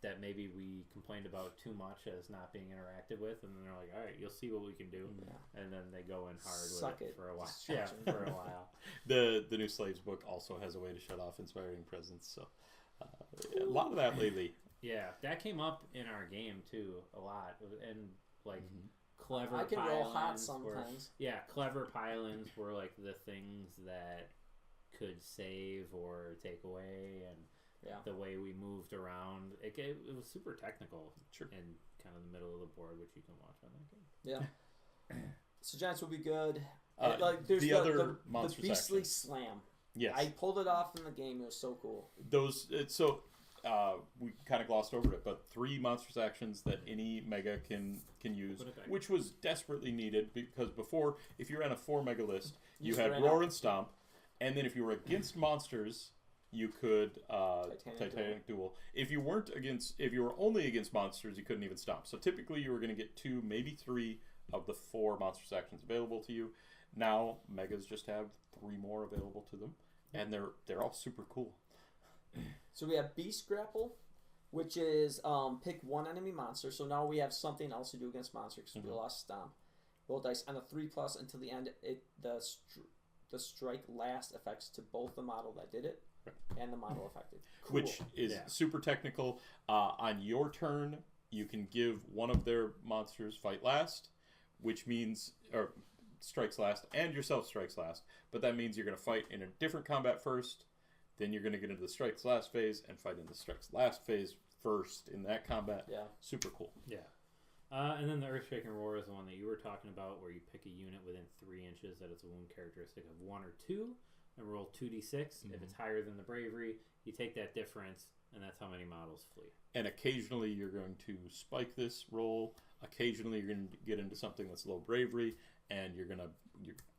that maybe we complained about too much as not being interacted with, and then they're like, all right, you'll see what we can do, and then they go in hard Suck with it. for a while. Yeah, for a while. The new Slaves book also has a way to shut off inspiring presence. So a lot of that lately. Yeah, that came up in our game too a lot, and like clever. I can roll hot pile-ins were- sometimes. Yeah, clever pile-ins were like the things that could save or take away, and the way we moved around, it was super technical. Sure. In kind of the middle of the board, which you can watch on that game. Yeah. So Giants will be good. The There's other the monstrous beastly actions. slam. Yes. I pulled it off in the game. It was so cool. Those we kind of glossed over it, but 3 monstrous actions that any mega can use, Put it back. which was desperately needed because before, if you ran a 4 mega list, you just had ran Roar out. and Stomp, and then if you were against monsters, you could Titanic Duel. If you were only against monsters, you couldn't even Stomp. So typically, you were going to get 2, maybe 3 of the 4 monstrous actions available to you. Now megas just have 3 more available to them, and they're all super cool. So we have Beast Grapple, which is pick 1 enemy monster. So now we have something else to do against monsters because we lost Stomp. Roll dice on a 3+ until the end. The strike last affects to both the model that did it and the model affected. Cool. Which is super technical. On your turn, you can give one of their monsters fight last, which means, or strikes last, and yourself strikes last. But that means you're going to fight in a different combat first, then you're going to get into the strikes last phase and fight in the strikes last phase first in that combat. Yeah. Super cool. Yeah. And then the Earthshaking Roar is the one that you were talking about, where you pick a unit within 3 inches that is a wound characteristic of 1 or 2, and roll 2d6. If it's higher than the bravery, you take that difference, and that's how many models flee. And occasionally you're going to spike this roll. Occasionally you're going to get into something that's low bravery, and you're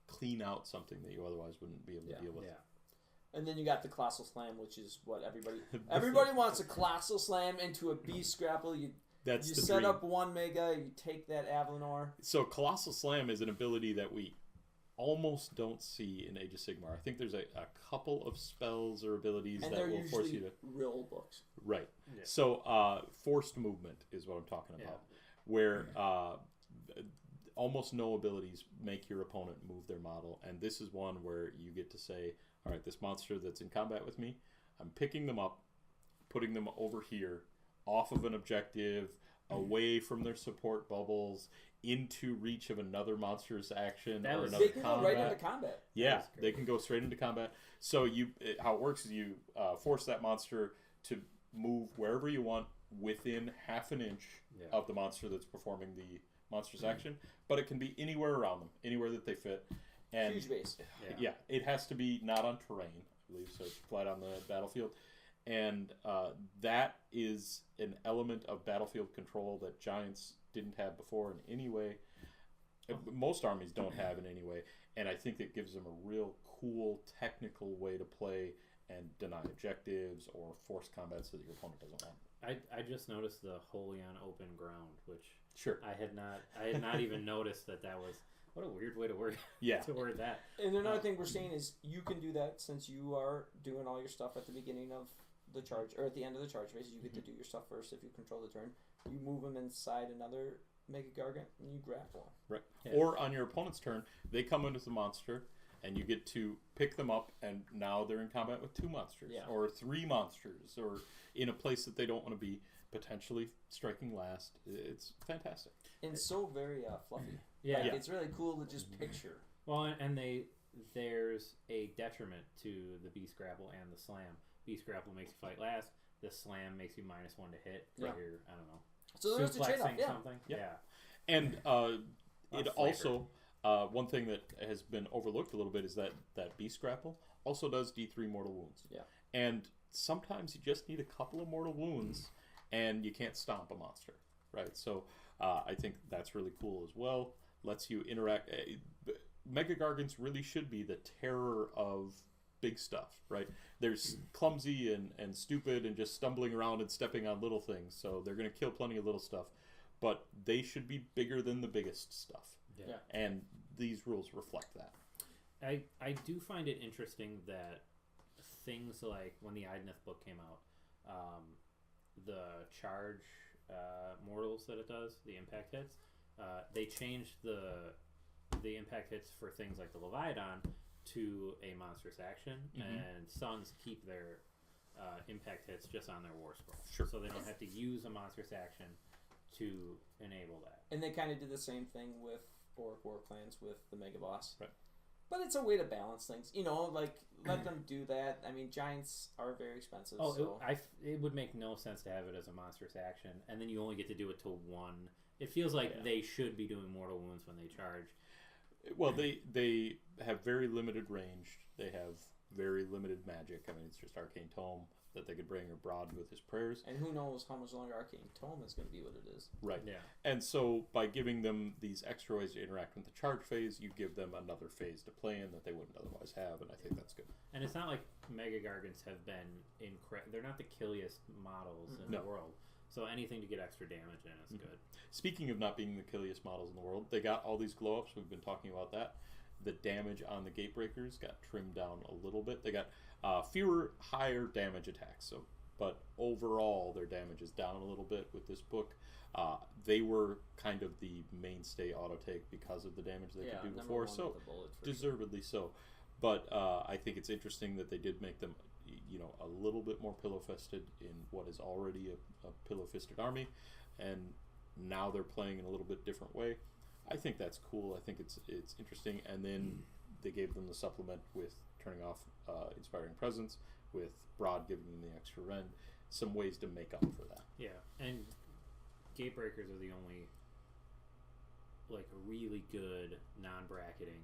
clean out something that you otherwise wouldn't be able to deal with. Yeah. And then you got the Colossal Slam, which is what everybody wants a Colossal Slam into a Beast Grapple. You That's the set dream. up 1 mega, you take that Avalanor. So Colossal Slam is an ability that we almost don't see in Age of Sigmar. I think there's a couple of spells or abilities And that they're will force usually you to... real books. Right. Yeah. So forced movement is what I'm talking about, where almost no abilities make your opponent move their model. And this is one where you get to say, all right, this monster that's in combat with me, I'm picking them up, putting them over here, off of an objective, away from their support bubbles, into reach of another monster's action That or was- another They can go right into combat. Yeah, That's great. they can go straight into combat. So how it works is you force that monster to move wherever you want within half an inch of the monster that's performing the monstrous action, but it can be anywhere around them, anywhere that they fit. And Huge base. yeah, it has to be not on terrain, I believe, so it's flat on the battlefield. And that is an element of battlefield control that Giants didn't have before in any way. Most armies don't have in any way. And I think it gives them a real cool technical way to play and deny objectives or force combats that your opponent doesn't want. I just noticed the wholly on open ground, which Sure. I had not even noticed that was. What a weird way to word to word that. And another thing we're saying is you can do that since you are doing all your stuff at the beginning of the charge, or at the end of the charge phase. You get to do your stuff first if you control the turn. You move them inside another Mega Gargant and you grapple them. Right. Yeah. Or on your opponent's turn, they come into the monster and you get to pick them up, and now they're in combat with 2 monsters or 3 monsters, or in a place that they don't want to be, potentially striking last. It's fantastic. And so very fluffy. Yeah. Like, it's really cool to just picture. Well, and there's a detriment to the Beast Grapple and the Slam. Beast Grapple makes you fight last. The Slam makes you -1 to hit. Yeah. Here, I don't know. So there's the trade-off, something. Yeah. And it also, one thing that has been overlooked a little bit is that Beast Grapple also does D3 mortal wounds. Yeah. And sometimes you just need a couple of mortal wounds and you can't stomp a monster, right? So I think that's really cool as well. Lets you interact. Mega Gargants really should be the terror of big stuff, right? There's clumsy and stupid and just stumbling around and stepping on little things, so they're going to kill plenty of little stuff, but they should be bigger than the biggest stuff. Yeah. And these rules reflect that. I do find it interesting that things like when the Idneth book came out, the charge mortals that it does, the impact hits, they changed the impact hits for things like the Leviathan to a monstrous action, and Suns keep their impact hits just on their War Scroll. Sure. So they don't have to use a monstrous action to enable that. And they kind of did the same thing with Orc War Clans with the Mega Boss. Right. But it's a way to balance things. You know, like, let them do that. I mean, Giants are very expensive. Oh, so. it would make no sense to have it as a monstrous action, and then you only get to do it to 1. It feels like they should be doing mortal wounds when they charge. Well, they have very limited range. They have very limited magic. I mean, it's just Arcane Tome that they could bring, or Broad with his prayers. And who knows how much longer Arcane Tome is going to be what it is. Right. Yeah. And so by giving them these extra ways to interact with the charge phase, you give them another phase to play in that they wouldn't otherwise have, and I think that's good. And it's not like Mega Gargants have been they're not the killiest models in the world. So anything to get extra damage in is good. Speaking of not being the killiest models in the world, they got all these glow-ups. We've been talking about that. The damage on the Gatebreakers got trimmed down a little bit. They got fewer higher damage attacks. But overall, their damage is down a little bit with this book. They were kind of the mainstay auto-take because of the damage they could do before. So deservedly so. But I think it's interesting that they did make them, a little bit more pillow-fisted in what is already a pillow-fisted army, and now they're playing in a little bit different way. I think that's cool. I think it's interesting. And then they gave them the supplement with turning off Inspiring Presence, with Broad giving them the extra rend, some ways to make up for that. Yeah, and Gatebreakers are the only really good non-bracketing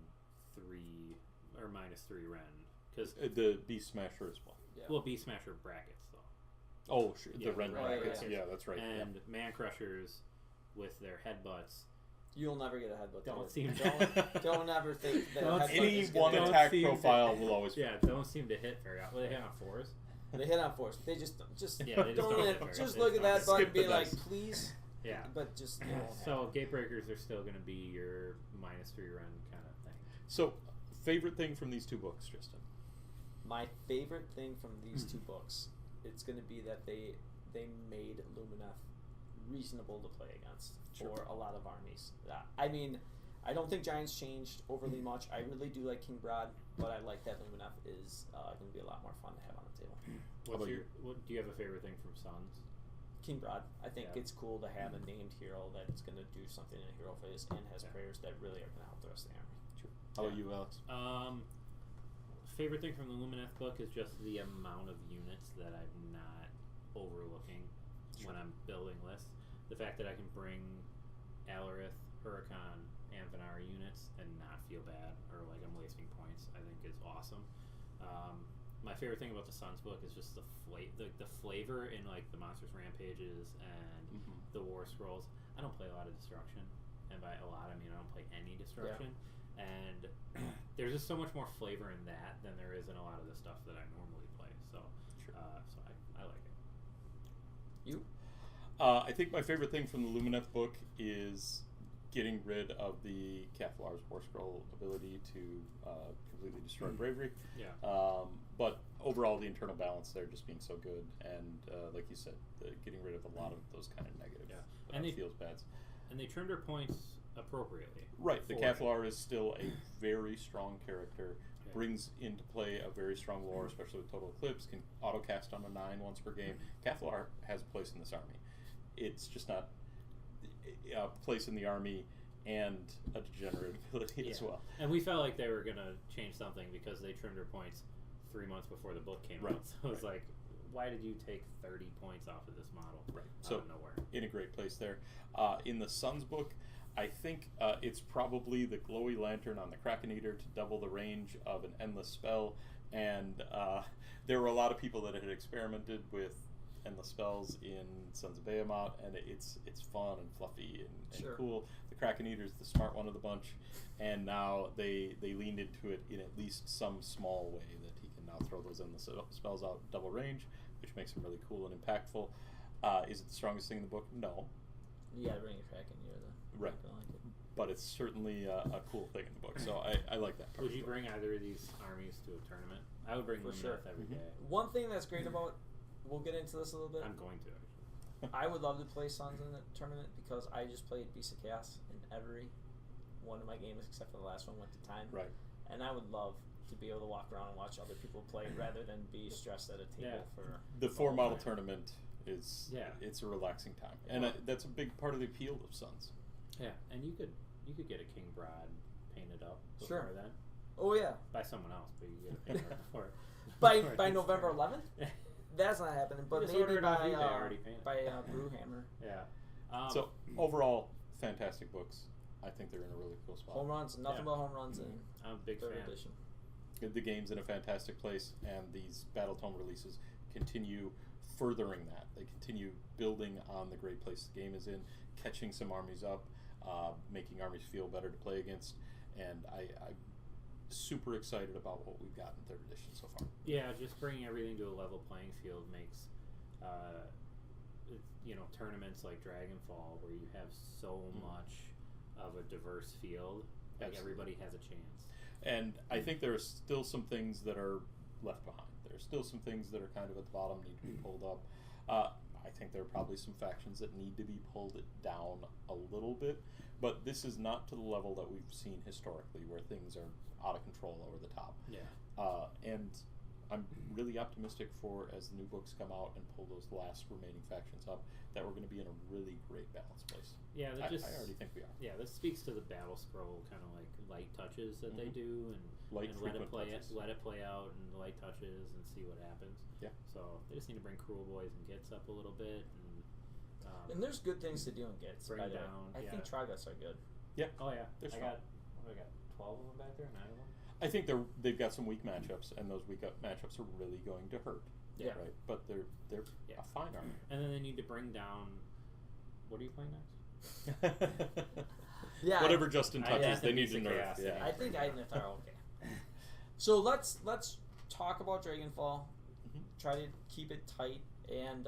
3 or -3 rend, because the Beast Smasher as well. Yeah. Well, Beast Smasher brackets though. Oh, sure. Yeah, the rend brackets. Yeah. Yeah, that's right. And Man Crushers with their headbutts. You'll never get a headbutt. Don't ever think that any one attack profile will always. Yeah, don't seem to hit very often. Well, they hit on 4s. They hit on 4s. They just don't look at that button and be like, please. Yeah. But just so Gatebreakers are still going to be your -3 run kind of thing. So, favorite thing from these 2 books, Tristan? My favorite thing from these 2 books, it's going to be that they made Lumineth reasonable to play against for a lot of armies. I mean, I don't think Giants changed overly much. I really do like King Broad, but I like that Lumineth is going to be a lot more fun to have on the table. Do you have a favorite thing from Suns? King Broad. I think it's cool to have a named hero that's going to do something in a hero phase and has prayers that really are going to help the rest of the army. Sure. How about you, Alex? Favorite thing from the Lumineth book is just the amount of units that I'm not overlooking when I'm building lists. The fact that I can bring Alarith, Huracan and Venari units and not feel bad or like I'm wasting points, I think is awesome. My favorite thing about the Suns book is just the flavor in like the Monstrous Rampages and the War Scrolls. I don't play a lot of Destruction, and by a lot I mean I don't play any Destruction, and there's just so much more flavor in that than there is in a lot of the stuff that I normally play. So, so I like it. You? I think my favorite thing from the Lumineth book is getting rid of the Keflar's War Scroll ability to completely destroy bravery. Yeah. But overall, the internal balance there just being so good, and like you said, getting rid of a lot of those kind of negative and feels bads. And they trimmed her points appropriately. Right. The Keflar is still a very strong character. Brings into play a very strong lore, especially with Total Eclipse. Can autocast on a 9 once per game. Keflar has a place in this army. It's just not a place in the army and a degenerate ability as well. And we felt like they were going to change something because they trimmed her points 3 months before the book came out. So it's like, why did you take 30 points off of this model? Right. Out of nowhere. In a great place there. In the Suns book, I think it's probably the Glowy Lantern on the Kraken Eater to double the range of an endless spell. And there were a lot of people that had experimented with endless spells in Sons of Behemat, and it's fun and fluffy and cool. The Kraken Eater is the smart one of the bunch, and now they leaned into it in at least some small way that he can now throw those endless spells out double range, which makes him really cool and impactful. Is it the strongest thing in the book? No. You gotta bring a Kraken Eater then. Right. Like it. But it's certainly a cool thing in the book, so I like that part. Would you bring either of these armies to a tournament? I would bring Lumineth every day. One thing that's great about, we'll get into this a little bit. I'm going to, actually. I would love to play Suns in the tournament because I just played Beast of Chaos in every one of my games except for the last one went to time. Right. And I would love to be able to walk around and watch other people play rather than be stressed at a table for the 4-model tournament is it's a relaxing time, and that's a big part of the appeal of Suns. Yeah, and you could get a King Bride painted up before then. Oh yeah, by someone else, but you get it painted up before. by November 11th. That's not happening, but maybe by Brewhammer. Yeah. So overall, fantastic books. I think they're in a really cool spot. Home runs, nothing but home runs in I'm a big third fan. edition. The game's in a fantastic place, and these Battletome releases continue furthering that. They continue building on the great place the game is in, catching some armies up, making armies feel better to play against, and I'm super excited about what we've got in third edition so far. Yeah, just bringing everything to a level playing field makes, tournaments like Dragonfall where you have so much of a diverse field, like everybody has a chance. And I think there are still some things that are left behind. There are still some things that are kind of at the bottom, need to be pulled up. I think there are probably some factions that need to be pulled down a little bit, but this is not to the level that we've seen historically where things are out of control over the top. Yeah. And I'm really optimistic for, as the new books come out and pull those last remaining factions up, that we're going to be in a really great balanced place. Yeah, I already think we are. Yeah, this speaks to the battle scroll kind of like light touches that they do, and let it play out and the light touches and see what happens. Yeah. So they just need to bring Cruel Boys and Gits up a little bit, and there's good things to do in Gits. Bring down. I think Trigots are good. Yeah. Oh yeah. They're I got 12 of them back there, 9 of them. I think they've got some weak matchups, and those weak matchups are really going to hurt. Yeah. Right. But they're a fine army. And then they need to bring down. What are you playing next? Yeah. Whatever Justin touches, they need to nerf. Yeah. I think Idoneth are okay. So let's talk about Dragonfall. Try to keep it tight and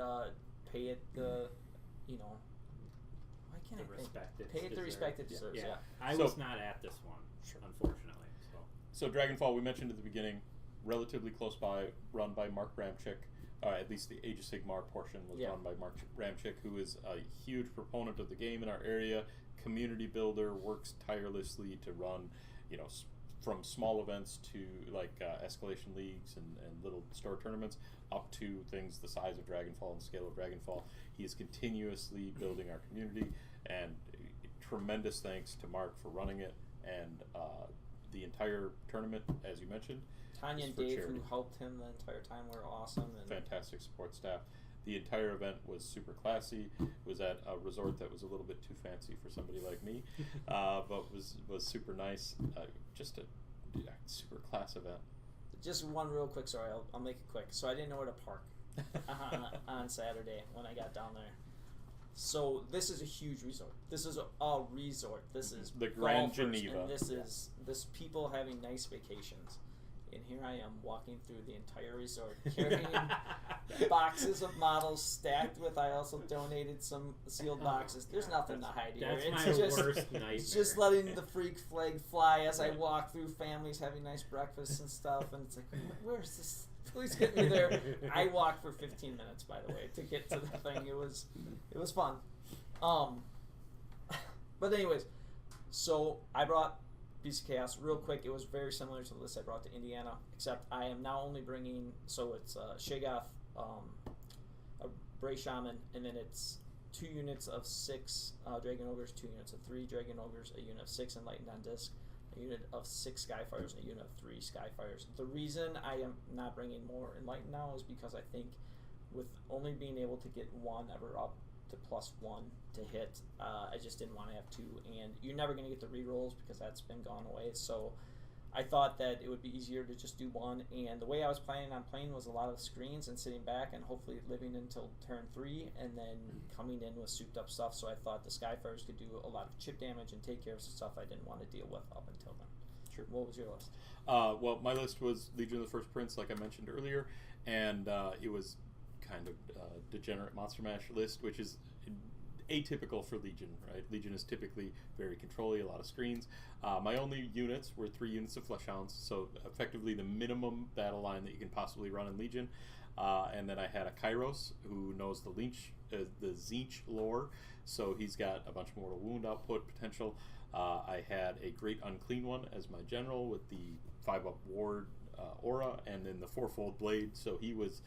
pay it the why can't I respect it pay it the respect it deserves. Yeah. I was not at this one, unfortunately. So Dragonfall, we mentioned at the beginning, relatively close by, run by Mark Ramchick. At least the Age of Sigmar portion was run by Mark Ramchick, who is a huge proponent of the game in our area, community builder, works tirelessly to run, from small events to like escalation leagues and little store tournaments up to things the size of Dragonfall and scale of Dragonfall. He is continuously building our community, and tremendous thanks to Mark for running it, and the entire tournament, as you mentioned. Tanya and Dave, who helped him the entire time, were awesome. And fantastic support staff. The entire event was super classy. It was at a resort that was a little bit too fancy for somebody like me, but was super nice. Just a super class event. Just one real quick story. I'll make it quick. So I didn't know where to park on Saturday when I got down there. So this is a huge resort. This is a resort. This is the Grand golfers, Geneva. and this is people having nice vacations. And here I am walking through the entire resort carrying boxes of models stacked with. I also donated some sealed boxes. There's nothing to hide here. That's It's my just, worst nightmare. it's just letting the freak flag fly as I walk through families having nice breakfasts and stuff. And it's like, where's this? Please get me there. I walked for 15 minutes, by the way, to get to the thing. It was fun. But anyways, so I brought Beast of Chaos real quick. It was very similar to the list I brought to Indiana, except I am now only bringing, so it's Shaggoth, a Bray Shaman, and then it's 2 units of 6 Dragon Ogres, 2 units of 3 Dragon Ogres, a unit of 6 Enlightened on Disc, a unit of 6 Skyfires, and a unit of 3 Skyfires. The reason I am not bringing more Enlightened now is because I think with only being able to get 1 ever up to +1 to hit, I just didn't want to have 2, and you're never going to get the rerolls because that's been gone away. So I thought that it would be easier to just do 1, and the way I was planning on playing was a lot of screens and sitting back and hopefully living until turn 3 and then coming in with souped up stuff. So I thought the Skyfires could do a lot of chip damage and take care of some stuff I didn't want to deal with up until then. Sure. What was your list? Well, my list was Legion of the First Prince, like I mentioned earlier, and it was kind of degenerate Monster Mash list, which is atypical for Legion, right? Legion is typically very controlly, a lot of screens. My only units were 3 units of Fleshhounds, so effectively the minimum battle line that you can possibly run in Legion. And then I had a Kairos who knows the Tzeentch lore, so he's got a bunch of mortal wound output potential. I had a Great Unclean One as my general with the 5-up ward aura, and then the 4-fold blade, so he was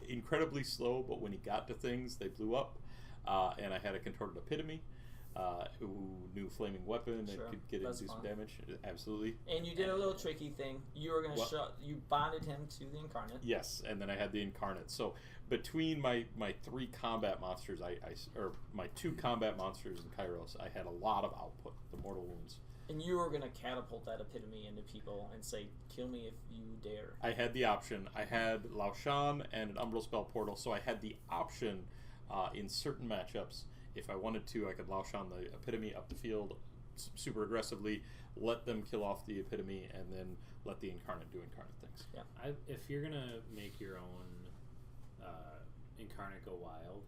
incredibly slow, but when he got to things, they blew up. And I had a Contorted Epitome who knew Flaming Weapon and could get in and do some damage. Absolutely. And you did a little tricky thing. You were going to you bonded him to the Incarnate. Yes, and then I had the Incarnate. So between my 3 combat monsters, or my 2 combat monsters in Kairos, I had a lot of output, the Mortal Wounds. And you were going to catapult that Epitome into people and say, kill me if you dare. I had the option. I had Lao Shan and an Umbral Spell Portal, so I had the option in certain matchups, if I wanted to, I could Lao Shan the Epitome up the field super aggressively, let them kill off the Epitome, and then let the Incarnate do Incarnate things. Yeah. If you're going to make your own Incarnate go wild,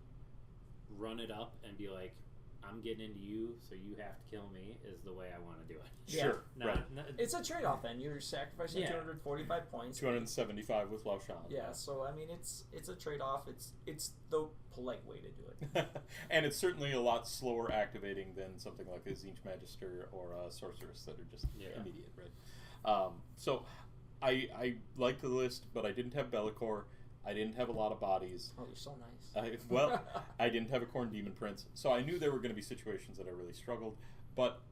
run it up and be like, I'm getting into you, so you have to kill me, is the way I want to do it. Yeah. Sure, right. It's a trade-off then. You're sacrificing 245 points. 275 with Lao Shan. Yeah, so I mean, it's a trade-off. It's the polite way to do it. And it's certainly a lot slower activating than something like a Tzeentch Magister or a Sorceress that are just immediate, right? So I liked the list, but I didn't have Bellicor. I didn't have a lot of bodies. Oh, you're so nice. I didn't have a Khorne Demon Prince, so I knew there were going to be situations that I really struggled, but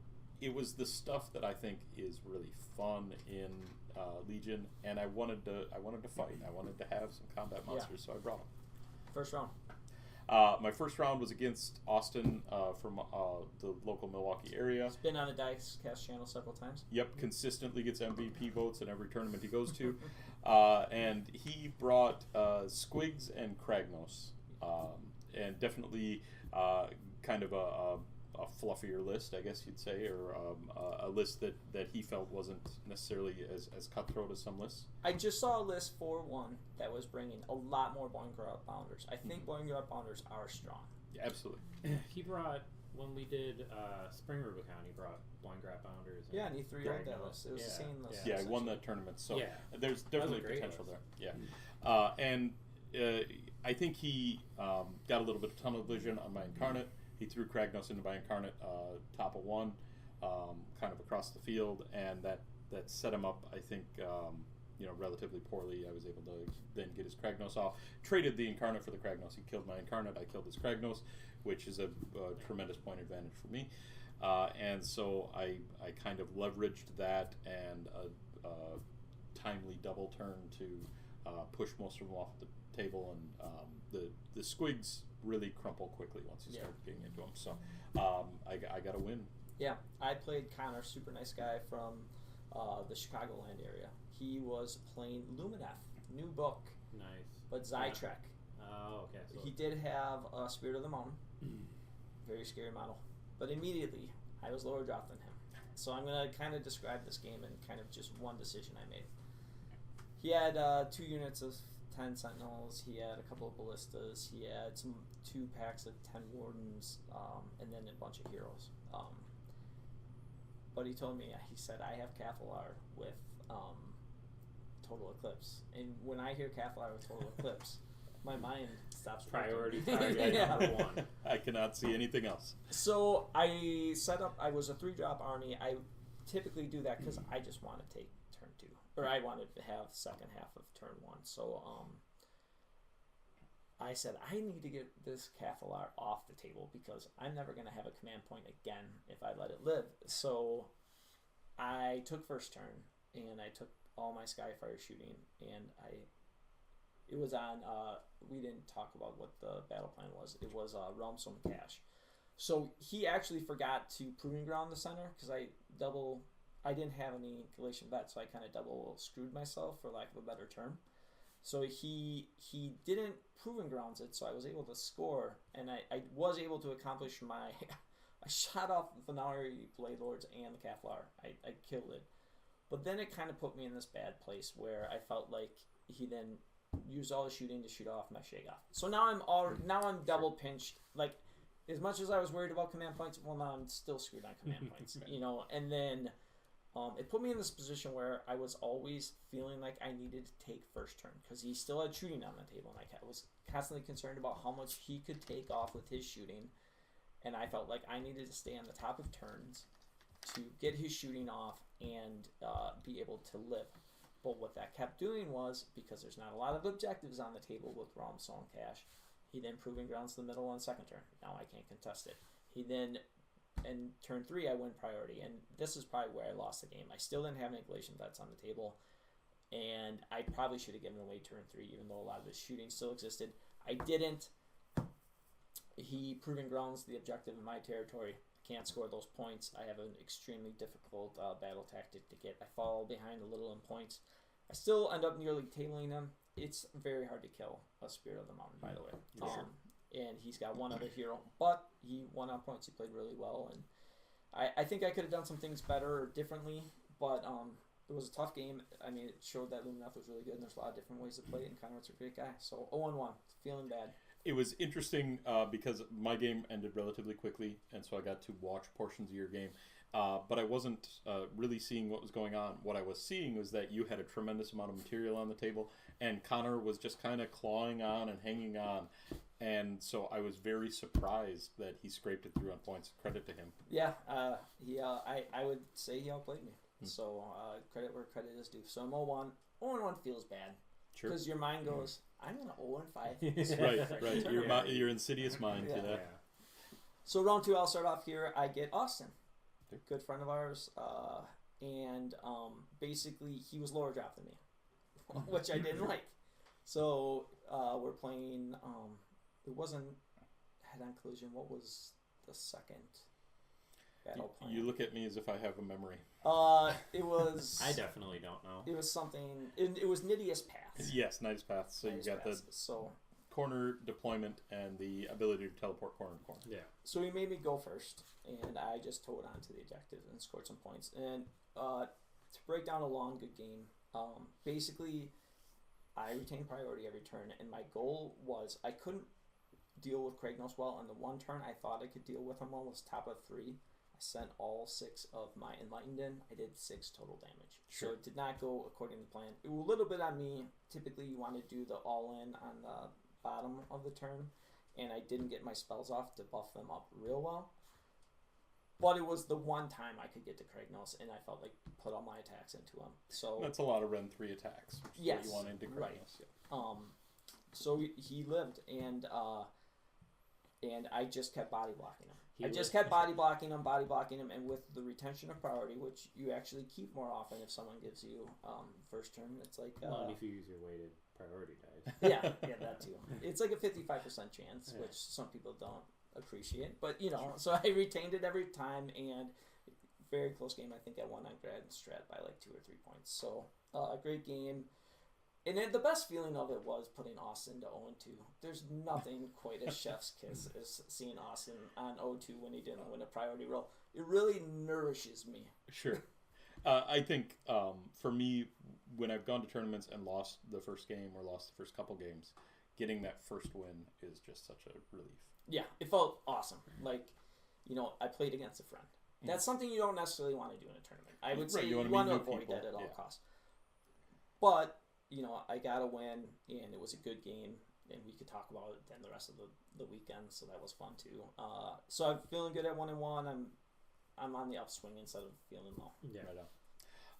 it was the stuff that I think is really fun in Legion, and I wanted to fight. I wanted to have some combat monsters, so I brought them. First round. My first round was against Austin from the local Milwaukee area. He's been on the Dice-Cast channel several times. Yep, consistently gets MVP votes in every tournament he goes to. And he brought Squigs and Kragnos. And definitely kind of a fluffier list, I guess you'd say, or a list that he felt wasn't necessarily as cutthroat as some lists. I just saw a list for one that was bringing a lot more Boingrot Bounders. I think Boingrot Bounders are strong. Yeah, absolutely. He brought, when we did Spring Rubicon, he brought Boingrot Bounders. Yeah, and he 3-0'd that list. It was the same list. Yeah, I won that tournament, so there's definitely potential list. there. Yeah. And I think he got a little bit of tunnel vision on my Incarnate. He threw Kragnos into my Incarnate top of 1, kind of across the field, and that set him up, I think, relatively poorly. I was able to then get his Kragnos off. Traded the Incarnate for the Kragnos. He killed my Incarnate. I killed his Kragnos, which is a tremendous point advantage for me. And so I kind of leveraged that and a timely double turn to push most of them off the table, and the squigs really crumple quickly once you start getting into them. So I got to win. Yeah, I played Connor, super nice guy from the Chicagoland area. He was playing Lumineth, new book, Nice. but Zytrek. Oh, okay. So He did have Spirit of the Mountain, very scary model, but immediately I was lower drop than him. So I'm going to kind of describe this game in kind of just one decision I made. He had 2 units of 10 Sentinels, he had a couple of Ballistas, he had 2 packs of 10 Wardens, and then a bunch of heroes. But he told me, he said, I have Cathalar with Total Eclipse. And when I hear Cathalar with Total Eclipse, my mind stops priority working. target number 1. I cannot see anything else. So I set up, I was a 3-drop army. I typically do that because I just want to take turn 2. Or I wanted to have second half of turn 1. So I said, I need to get this Cathalar off the table because I'm never going to have a command point again if I let it live. So I took first turn, and I took all my Skyfire shooting, and it was on, we didn't talk about what the battle plan was. It was Realmstone Cache. So he actually forgot to Proving Ground the center because I didn't have any Galatian Vet, so I kind of double screwed myself, for lack of a better term. So he didn't Proving Grounds it, so I was able to score, and I was able to accomplish my... I shot off the Venari Blade Lords and the Cathalar. I killed it. But then it kind of put me in this bad place where I felt like he then used all the shooting to shoot off my Shaggoth. So now I'm double pinched. Like, as much as I was worried about command points, well, now I'm still screwed on command points, you know. And then it put me in this position where I was always feeling like I needed to take first turn because he still had shooting on the table, and I was constantly concerned about how much he could take off with his shooting. And I felt like I needed to stay on the top of turns to get his shooting off and be able to live. But what that kept doing was, because there's not a lot of objectives on the table with Realmstone Cache, he then Proving Grounds the middle on second turn. Now I can't contest it. He then, in turn 3, I win priority. And this is probably where I lost the game. I still didn't have any Galatian Vets on the table. And I probably should have given away turn 3, even though a lot of his shooting still existed. I didn't. He Proving Grounds the objective in my territory. I can't score those points. I have an extremely difficult battle tactic to get. I fall behind a little in points. I still end up nearly tabling him. It's very hard to kill a Spirit of the Mountain, by the way. And he's got one other hero, but he won on points. He played really well, and I think I could have done some things better or differently, but it was a tough game. I mean, it showed that Lumineth was really good, and there's a lot of different ways to play it, and Conrad's a great guy. So 0-1, feeling bad. It was interesting because my game ended relatively quickly, and so I got to watch portions of your game. But I wasn't really seeing what was going on. What I was seeing was that you had a tremendous amount of material on the table, and Connor was just kind of clawing on and hanging on. And so I was very surprised that he scraped it through on points. Credit to him. Yeah, I would say he outplayed me. So credit where credit is due. So I'm 0-1. 0-1 feels bad. Sure. Because your mind goes, I'm going to 0-5. Right. Your insidious mind. Yeah. So round 2, I'll start off here. I get Austin, good friend of ours, and basically he was lower drop than me, which I didn't like. So we're playing. It wasn't head-on collision. What was the second battle plan? You look at me as if I have a memory. It was. I definitely don't know. It was something. It was Nidius Paths. Yes, Nidius Paths. So you got the corner deployment and the ability to teleport corner to corner. Yeah. So he made me go first, and I just towed on to the objective and scored some points. And to break down a long, good game, basically, I retained priority every turn, and my goal was I couldn't deal with Kragnos well. On the one turn I thought I could deal with him well was top of 3. I sent all 6 of my Enlightened in. I did 6 total damage. Sure. So it did not go according to plan. It was a little bit on me. Typically you want to do the all-in on the bottom of the turn, and I didn't get my spells off to buff them up real well. But it was the one time I could get to Kragnos, and I felt like put all my attacks into him. So that's a lot of Ren 3 attacks, which is what you want into Kragnos. Right. Yeah. So he lived, and I just kept body blocking him. I just kept body blocking him, and with the retention of priority, which you actually keep more often if someone gives you first turn. It's like well, and if you use your weighted priority died. Yeah, that too. It's like a 55% chance, which some people don't appreciate. But, so I retained it every time, and very close game. I think I won on Grad and Strat by like 2 or 3 points. So, a great game. And then the best feeling of it was putting Austin to 0-2. There's nothing quite a chef's kiss as seeing Austin on 0-2 when he didn't win a priority role. It really nourishes me. Sure. I think for me, when I've gone to tournaments and lost the first game or lost the first couple games, getting that first win is just such a relief. Yeah, it felt awesome. Like, I played against a friend. That's something you don't necessarily want to do in a tournament. I would say you want to avoid that at all costs. But, I got a win, and it was a good game, and we could talk about it then the rest of the weekend, so that was fun too. So I'm feeling good at 1-1. I'm on the upswing instead of feeling low. Yeah. Right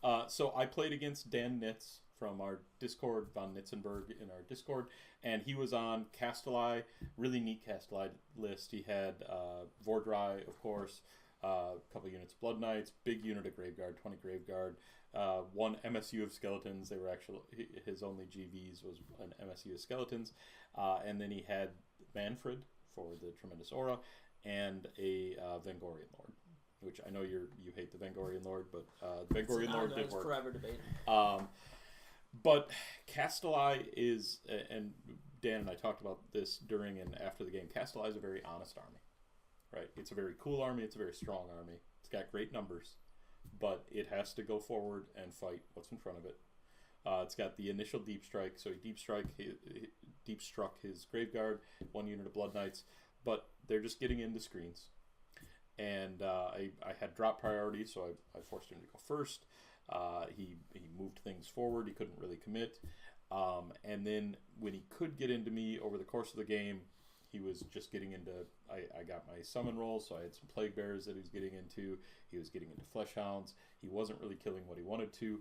on. So I played against Dan Nitz from our Discord, Von Nitzenberg in our Discord, and he was on Castelli, really neat Castelli list. He had Vordry, of course, a couple units of Blood Knights, big unit of Graveguard, 20 Graveguard, one MSU of Skeletons. They were actually, his only GVs was an MSU of Skeletons, and then he had Manfred for the Tremendous Aura, and a Vengorian Lord. Which I know you hate the Vengorian Lord, but the Vengorian Lord did work. Forever debate. But Castelli is, and Dan and I talked about this during and after the game, Castelli is a very honest army, right? It's a very cool army. It's a very strong army. It's got great numbers, but it has to go forward and fight what's in front of it. It's got the initial deep strike, so he deep struck his Graveguard, one unit of Blood Knights, but they're just getting into screens. And I had drop priority, so I forced him to go first. He moved things forward. He couldn't really commit. And then when he could get into me over the course of the game, he was just getting into... I got my summon rolls, so I had some Plague Bearers that he was getting into. He was getting into Flesh Hounds. He wasn't really killing what he wanted to.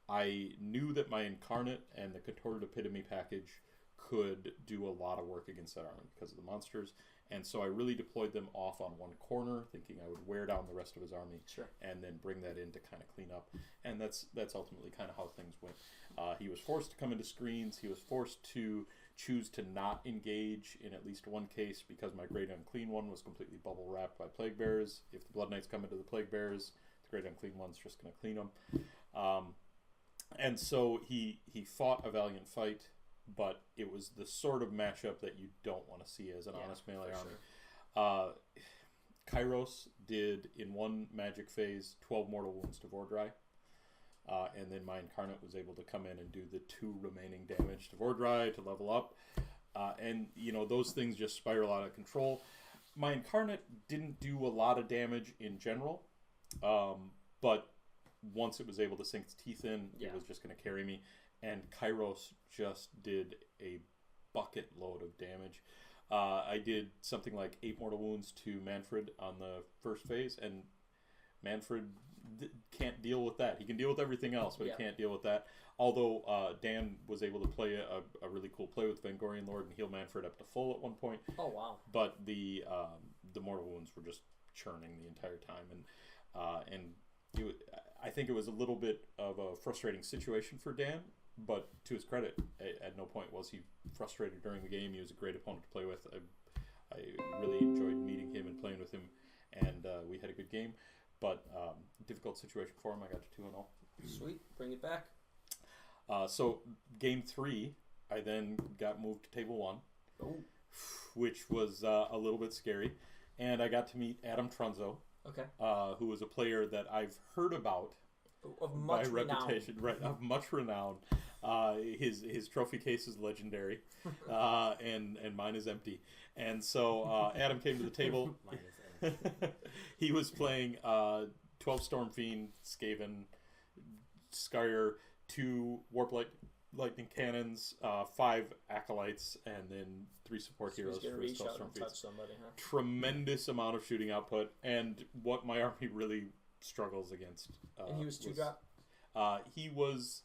I knew that my Incarnate and the Contorted Epitome package could do a lot of work against that army because of the monsters. And so I really deployed them off on one corner, thinking I would wear down the rest of his army, and then bring that in to kind of clean up. And that's ultimately kind of how things went. He was forced to come into screens. He was forced to choose to not engage in at least one case because my Great Unclean One was completely bubble wrapped by Plague Bearers. If the Blood Knights come into the Plague Bearers, the Great Unclean One's just going to clean them. And so he fought a valiant fight. But it was the sort of matchup that you don't want to see as an honest melee army. Sure. Kairos did, in one magic phase, 12 mortal wounds to Vordry. And then my Incarnate was able to come in and do the 2 remaining damage to Vordry to level up. And, those things just spiral out of control. My Incarnate didn't do a lot of damage in general. But once it was able to sink its teeth in, it was just going to carry me. And Kairos just did a bucket load of damage. I did something like 8 mortal wounds to Manfred on the first phase, and Manfred can't deal with that. He can deal with everything else, but he can't deal with that. Although Dan was able to play a really cool play with Vengorian Lord and heal Manfred up to full at one point. Oh, wow. But the mortal wounds were just churning the entire time. And I think it was a little bit of a frustrating situation for Dan. But to his credit, at no point was he frustrated during the game. He was a great opponent to play with. I really enjoyed meeting him and playing with him, and we had a good game. But difficult situation for him. I got to 2-0. Sweet, bring it back. So game 3, I then got moved to table 1, which was a little bit scary, and I got to meet Adam Trunzo, who was a player that I've heard about. Of much reputation, right? Of much renown. His trophy case is legendary, and mine is empty. And so Adam came to the table. Mine is empty. He was playing 12 Storm Fiend, Skaven, Skyer, 2 Warp Lightning Cannons, 5 Acolytes, and then 3 support heroes for his 12 Storm Fiends. Tremendous amount of shooting output, and what my army really struggles against. And he was 2-drop? He was,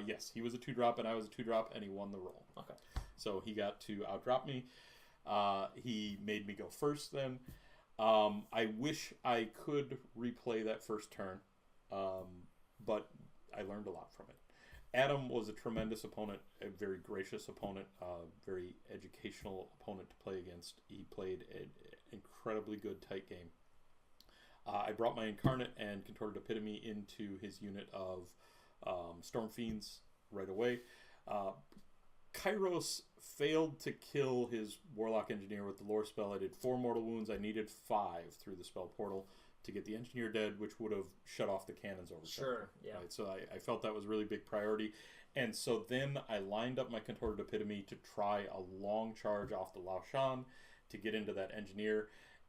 yes, he was a 2-drop, and I was a 2-drop, and he won the roll. Okay. So he got to outdrop me. He made me go first then. I wish I could replay that first turn, but I learned a lot from it. Adam was a tremendous opponent, a very gracious opponent, very educational opponent to play against. He played an incredibly good tight game. I brought my Incarnate and Contorted Epitome into his unit of Storm Fiends right away. Kairos failed to kill his Warlock Engineer with the lore spell. I did 4 mortal wounds. I needed 5 through the spell portal to get the Engineer dead, which would have shut off the cannons over. Sure, yeah. Right? So I felt that was a really big priority. And so then I lined up my Contorted Epitome to try a long charge off the Lao Shan to get into that Engineer.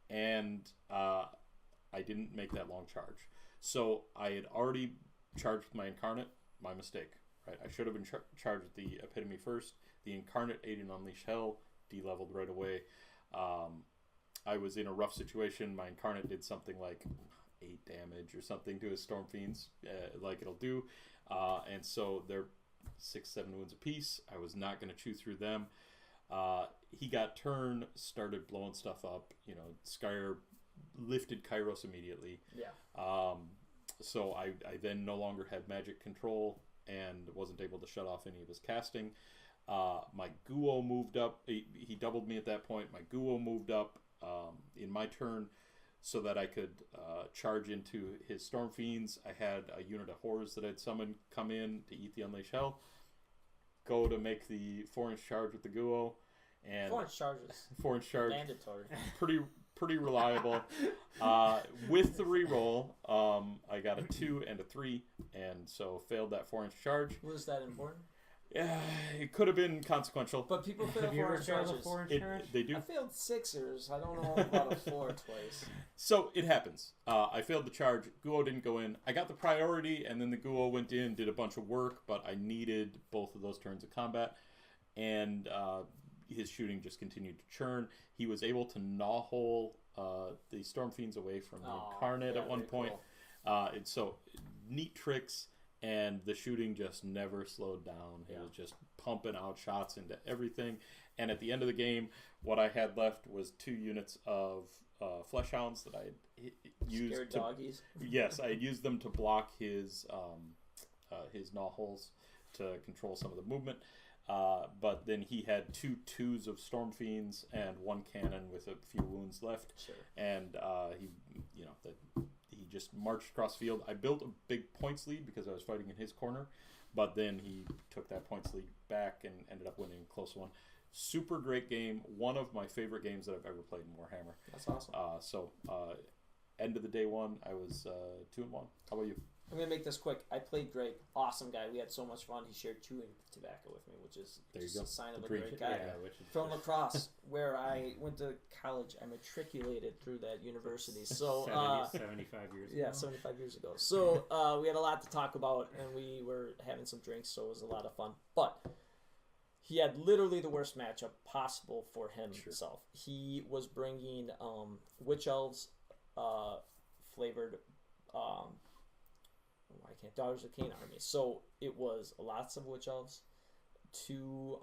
And I didn't make that long charge. So I had already charged with my Incarnate. My mistake. Right? I should have been charged with the Epitome first. The Incarnate ate and Unleash Hell, de-leveled right away. I was in a rough situation. My Incarnate did something like 8 damage or something to his Storm Fiends, like it'll do. And so they're 6-7 wounds apiece. I was not going to chew through them. He got turned, started blowing stuff up. Skyer lifted Kairos immediately. Yeah. So I then no longer had magic control and wasn't able to shut off any of his casting. My Guo moved up. He doubled me at that point. My Guo moved up in my turn so that I could charge into his Storm Fiends. I had a unit of Horrors that I'd summoned come in to eat the Unleash Hell. Go to make the 4-inch charge with the Guo. And 4-inch charges. 4-inch charge. Mandatory. Pretty reliable. With the reroll, I got a 2 and a 3, and so failed that 4-inch charge. Was that important? Yeah, it could have been consequential. But people fail Have you ever 4-inch failed a charges. 4-inch charge? They do. I failed 6ers. I don't know about a 4 twice. So it happens. I failed the charge. Guo didn't go in. I got the priority, and then the Guo went in, did a bunch of work, but I needed both of those turns of combat, and his shooting just continued to churn. He was able to gnaw hole the Storm Fiends away from the Incarnate at one point. Cool. So neat tricks, and the shooting just never slowed down. He was just pumping out shots into everything. And at the end of the game, what I had left was 2 units of Flesh Hounds that I had used. Scared doggies. Yes, I had used them to block his gnaw holes to control some of the movement. But then he had 2 twos of Storm Fiends and 1 cannon with a few wounds left. Sure. And he just marched across the field. I built a big points lead because I was fighting in his corner, but then he took that points lead back and ended up winning a close one. Super great game. One of my favorite games that I've ever played in Warhammer. That's awesome. End of the day 1, I was 2-1. How about you? I'm going to make this quick. I played Greg. Awesome guy. We had so much fun. He shared chewing tobacco with me, which is just a sign of a great guy. From lacrosse, where I went to college. I matriculated through that university. So 75 years ago. Yeah, 75 years ago. So we had a lot to talk about, and we were having some drinks, so it was a lot of fun. But he had literally the worst matchup possible for himself. Sure. He was bringing Witch Elves flavored... Daughters of Cain army. So it was lots of Witch Elves, 2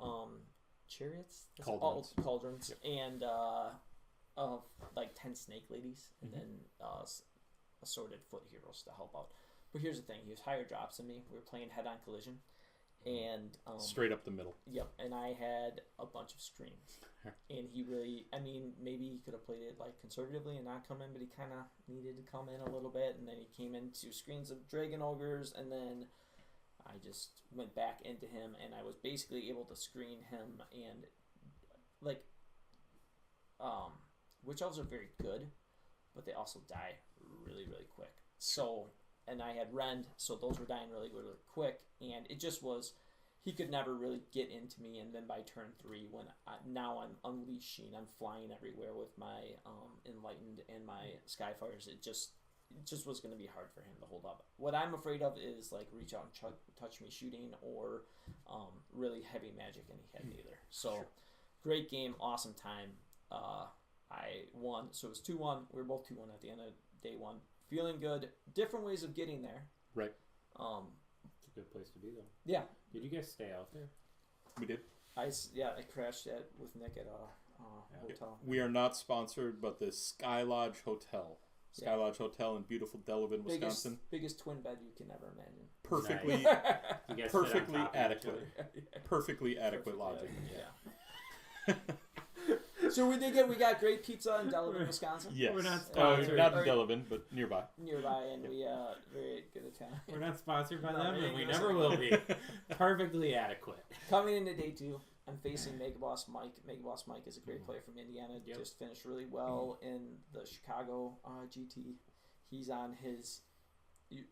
chariots, cauldrons, yep. And like 10 snake ladies, and then assorted foot heroes to help out. But here's the thing: he was higher drops than me. We were playing head-on collision, and straight up the middle. Yep, and I had a bunch of screens. And he really, maybe he could have played it like conservatively and not come in, but he kind of needed to come in a little bit, and then he came into screens of Dragon Ogres, and then I just went back into him, and I was basically able to screen him, and like, Witch Elves are very good, but they also die really, really quick. So, and I had Rend, so those were dying really, really quick, and it just was... He could never really get into me, and then by turn 3, when now I'm unleashing, I'm flying everywhere with my Enlightened and my Skyfires. It just was going to be hard for him to hold up. What I'm afraid of is like reach out and touch me shooting, or really heavy magic, and he had neither. So great game, awesome time. I won, so it was 2-1. We were both 2-1 at the end of day 1. Feeling good. Different ways of getting there. Right. It's a good place to be, though. Yeah. Did you guys stay out there? We did. I crashed with Nick at a hotel. We are not sponsored, but the Sky Lodge Hotel Sky Lodge Hotel in beautiful Delavan, Wisconsin. Biggest twin bed you can ever imagine. Perfectly, You guys sit on perfectly top of each adequate. other. Perfectly adequate lodging. Yeah. So we got great pizza in Delavan, Wisconsin. Yes. We're not sponsored. Not in Delavan, but nearby. Nearby, and we very good Italian. We're not sponsored by No, them, they and we ain't never gonna- will be. Perfectly adequate. Coming into day 2, I'm facing Mega Boss Mike. Mega Boss Mike is a great player from Indiana. Yep. Just finished really well in the Chicago GT. He's on his.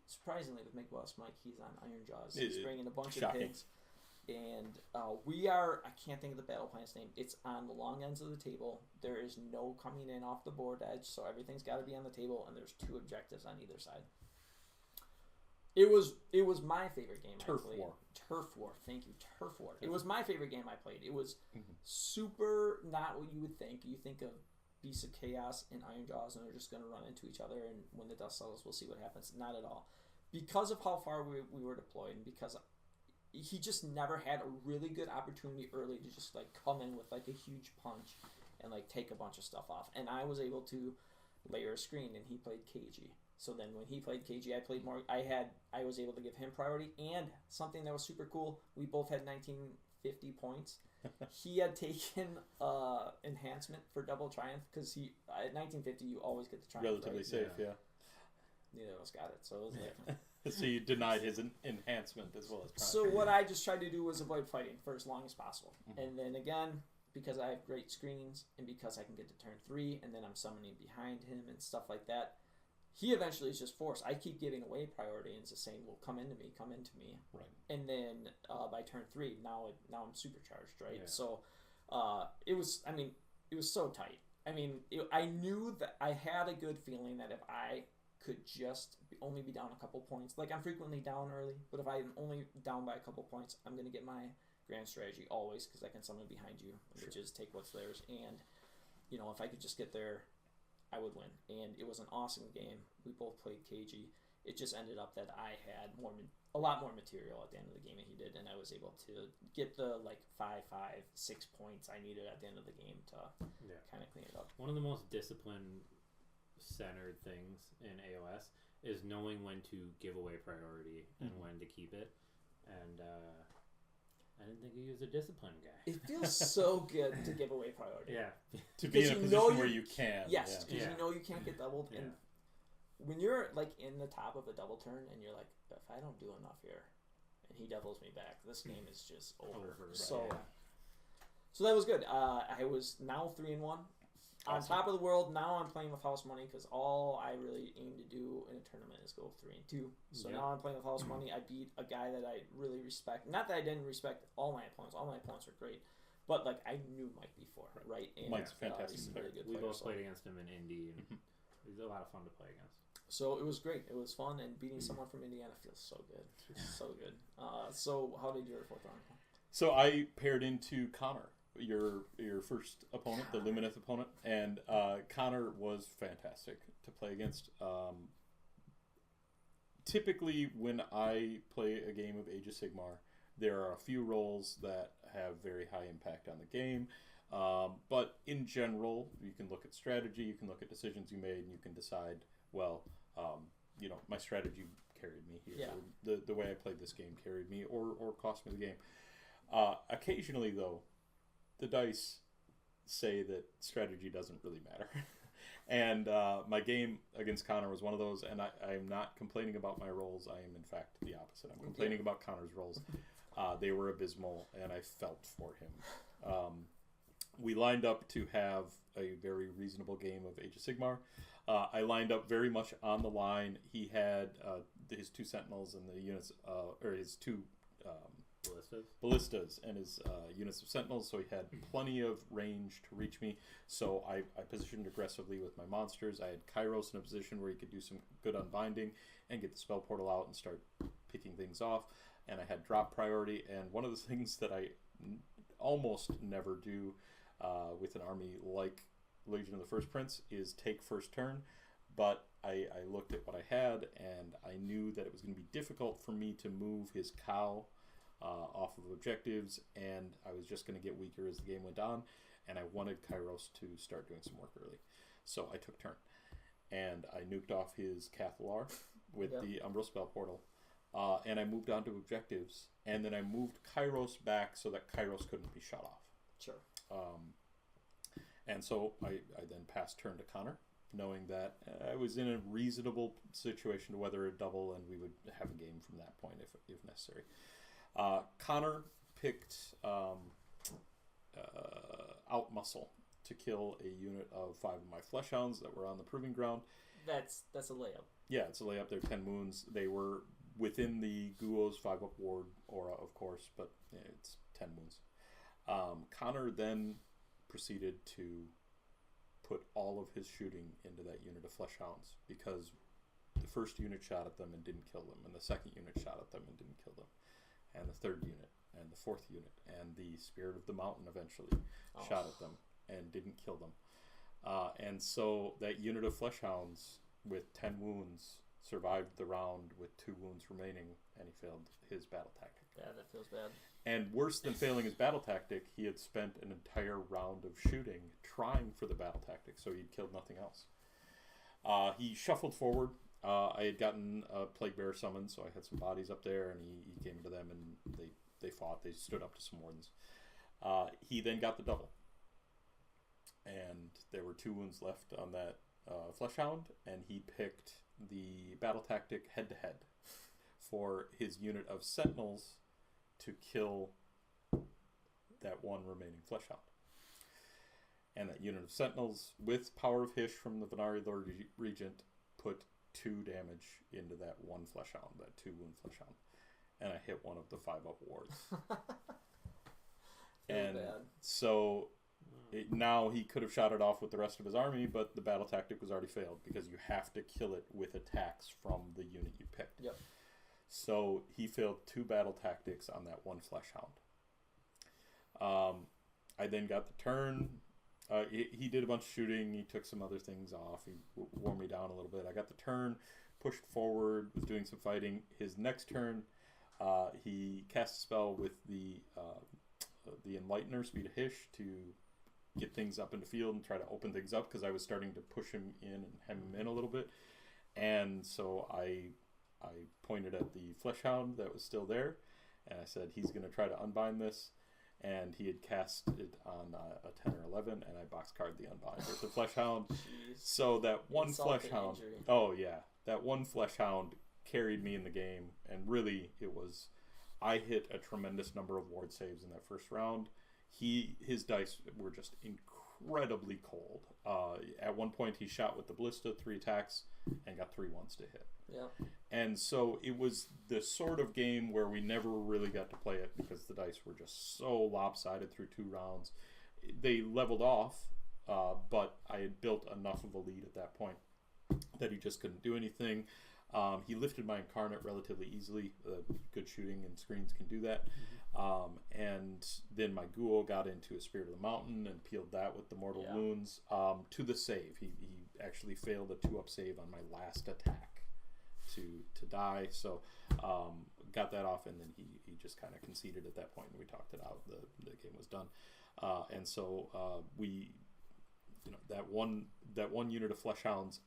Surprisingly, with Mega Boss Mike, he's on Iron Jaws. He's bringing a bunch of pigs. And we are, I can't think of the battle plan's name. It's on the long ends of the table. There is no coming in off the board edge, so everything's got to be on the table, and there's 2 objectives on either side. It was my favorite game Turf I played. War. Turf War. Thank you. Turf War. It was my favorite game I played. It was super not what you would think. You think of Beasts of Chaos and Iron Jaws, and they're just going to run into each other, and when the dust settles, we'll see what happens. Not at all. Because of how far we were deployed, and because he just never had a really good opportunity early to just like come in with like a huge punch and like take a bunch of stuff off. And I was able to layer a screen, and he played KG. So then when he played KG, I played more. I was able to give him priority, and something that was super cool. We both had 1950 points. He had taken enhancement for double triumph because he at 1950 you always get the triumph. Relatively right? safe, yeah. Neither of us got it, so it was like. So you denied his enhancement as well as So what I just tried to do was avoid fighting for as long as possible. Mm-hmm. And then again, because I have great screens and because I can get to turn 3 and then I'm summoning behind him and stuff like that, he eventually is just forced. I keep giving away priority and just saying, well, come into me. Right. And then by turn 3, now I'm supercharged, right? Yeah. So it was so tight. I knew that I had a good feeling that if I could just only be down a couple points. Like, I'm frequently down early, but if I'm only down by a couple points, I'm going to get my grand strategy always because I can summon behind you, which is take what's theirs. And, if I could just get there, I would win. And it was an awesome game. We both played KG. It just ended up that I had a lot more material at the end of the game than he did, and I was able to get the, 5, 6 points I needed at the end of the game to kind of clean it up. One of the most discipline-centered things in AOS is knowing when to give away priority and when to keep it. And I didn't think he was a discipline guy. It feels so good to give away priority. Yeah. To be in a position where you can. Yes, because Yeah. you can't get doubled. And when you're in the top of a double turn and you're like, if I don't do enough here, and he doubles me back, this game is just over. So that was good. I was now 3-1. On top of the world. Now I'm playing with house money because all I really aim to do in a tournament is go 3-2. So now I'm playing with house money. I beat a guy that I really respect. Not that I didn't respect all my opponents. All my opponents were great. But I knew Mike before, right? And, Mike's a fantastic he's a player. really good We player, both so. played against him in Indy, and it was a lot of fun to play against. So it was great. It was fun, and beating someone from Indiana feels so good. So good. So how did your 4th round go? So I paired into Connor, your first opponent, the Lumineth opponent, and Connor was fantastic to play against. Typically, when I play a game of Age of Sigmar, there are a few roles that have very high impact on the game. But in general, you can look at strategy, you can look at decisions you made, and you can decide, well, my strategy carried me here. Yeah. Or the way I played this game carried me or cost me the game. Occasionally, though, the dice say that strategy doesn't really matter. And my game against Connor was one of those, and I'm not complaining about my rolls. I am, in fact, the opposite. I'm complaining about Connor's rolls. They were abysmal, and I felt for him. We lined up to have a very reasonable game of Age of Sigmar. I lined up very much on the line. He had his 2 Sentinels and the units, or his 2 ballistas and his units of Sentinels, so he had plenty of range to reach me. So I positioned aggressively with my monsters. I had Kairos in a position where he could do some good unbinding and get the spell portal out and start picking things off. And I had drop priority. And one of the things that I almost never do with an army like Legion of the First Prince is take first turn. But I looked at what I had, and I knew that it was going to be difficult for me to move his cow off of objectives, and I was just going to get weaker as the game went on, and I wanted Kairos to start doing some work early. So I took turn. and I nuked off his Cathalar with Yep. the Umbral Spell Portal. And I moved on to objectives, and then I moved Kairos back so that Kairos couldn't be shut off. Sure. And so I then passed turn to Connor, knowing that I was in a reasonable situation to weather a double, and we would have a game from that point if necessary. Connor picked Outmuscle to kill a unit of 5 of my Fleshhounds that were on the Proving Ground. That's a layup. Yeah, it's a layup. They're 10 wounds. They were within the Guo's 5-up ward aura, of course, but yeah, it's 10 wounds. Connor then proceeded to put all of his shooting into that unit of Fleshhounds, because the first unit shot at them and didn't kill them, and the second unit shot at them and didn't kill them, and the third unit, and the fourth unit, and the Spirit of the Mountain eventually shot at them and didn't kill them. And so that unit of Fleshhounds with 10 wounds survived the round with 2 wounds remaining, and he failed his battle tactic. Yeah, that feels bad. And worse than failing his battle tactic, he had spent an entire round of shooting trying for the battle tactic, so he'd killed nothing else. He shuffled forward. I had gotten a Plague Bearer summoned, so I had some bodies up there, and he came to them, and they fought. They stood up to some wardens. He then got the double. And there were 2 wounds left on that Fleshhound, and he picked the battle tactic head-to-head for his unit of Sentinels to kill that one remaining Fleshhound. And that unit of Sentinels, with Power of Hish from the Venari Lord Regent, put 2 damage into that one Fleshhound, that 2-wound Fleshhound. And I hit one of the 5-up wards. And bad. so now he could have shot it off with the rest of his army, but the battle tactic was already failed, because you have to kill it with attacks from the unit you picked. Yep. So he failed 2 battle tactics on that one Fleshhound. I then got the turn. He did a bunch of shooting. He took some other things off. He wore me down a little bit. I got the turn, pushed forward, was doing some fighting. His next turn, he cast a spell with the Enlightener, Speed of Hish, to get things up in the field and try to open things up, because I was starting to push him in and hem him in a little bit. And so I pointed at the Fleshhound that was still there, and I said, he's going to try to unbind this. And he had cast it on a 10 or 11, and I boxcarded the unbind with the Fleshhound. So that one Insult to Fleshhound, injury. oh yeah, that one Fleshhound carried me in the game, and really it was, I hit a tremendous number of ward saves in that first round. His dice were just incredibly cold. At one point he shot with the Ballista 3 attacks and got 3 ones to hit. Yeah. And so it was the sort of game where we never really got to play it, because the dice were just so lopsided through 2 rounds. They leveled off, but I had built enough of a lead at that point that he just couldn't do anything. He lifted my Incarnate relatively easily. Good shooting and screens can do that. And then my Ghoul got into a Spirit of the Mountain and peeled that with the Mortal Wounds to the save. He actually failed a 2-up save on my last attack to die. So got that off, and then he just kind of conceded at that point, and we talked it out. The game was done. And so that one unit of Fleshhounds,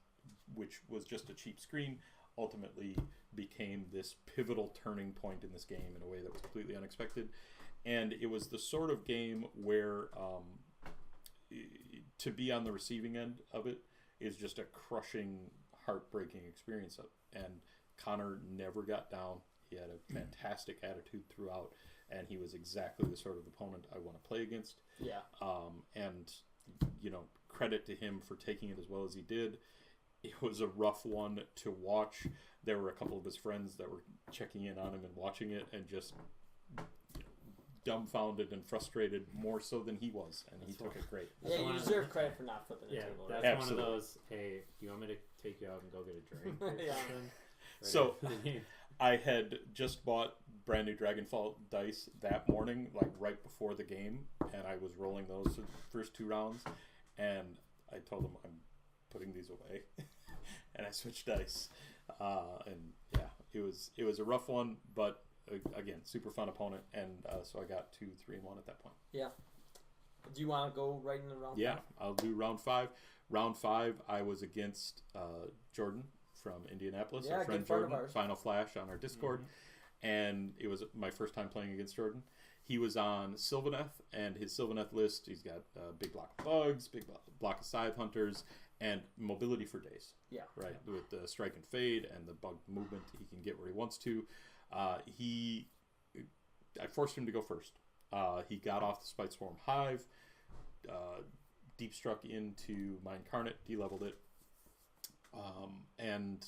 which was just a cheap screen, ultimately became this pivotal turning point in this game in a way that was completely unexpected. And it was the sort of game where to be on the receiving end of it is just a crushing, heartbreaking experience. And Connor never got down. He had a fantastic attitude throughout, and he was exactly the sort of opponent I want to play against. Yeah. And credit to him for taking it as well as he did. It was a rough one to watch. There were a couple of his friends that were checking in on him and watching it, and just dumbfounded and frustrated more so than he was, and he took it great. Yeah, you deserve credit for not flipping the Yeah, table. that's Right? one of those, hey, do you want me to take you out and go get a drink? Or Yeah. something? So I had just bought brand new Dragonfall dice that morning, like right before the game, and I was rolling those the first 2 rounds, and I told him, I'm putting these away. And I switched dice. And yeah, it was a rough one, but again, super fun opponent, and so I got 2, 3, and 1 at that point. Yeah. Do you want to go right into round? Yeah, 5? I'll do round 5. Round 5, I was against Jordan from Indianapolis, Yeah, our friend good friend of Jordan, ours. Final Flash on our Discord, and it was my first time playing against Jordan. He was on Sylvaneth, and his Sylvaneth list, he's got a big block of bugs, big block of Scythe Hunters, and mobility for days. Yeah. Right, with the Strike and Fade and the bug movement, he can get where he wants to. I forced him to go first. He got off the Spite Swarm Hive, deep struck into my Incarnate, de-leveled it, and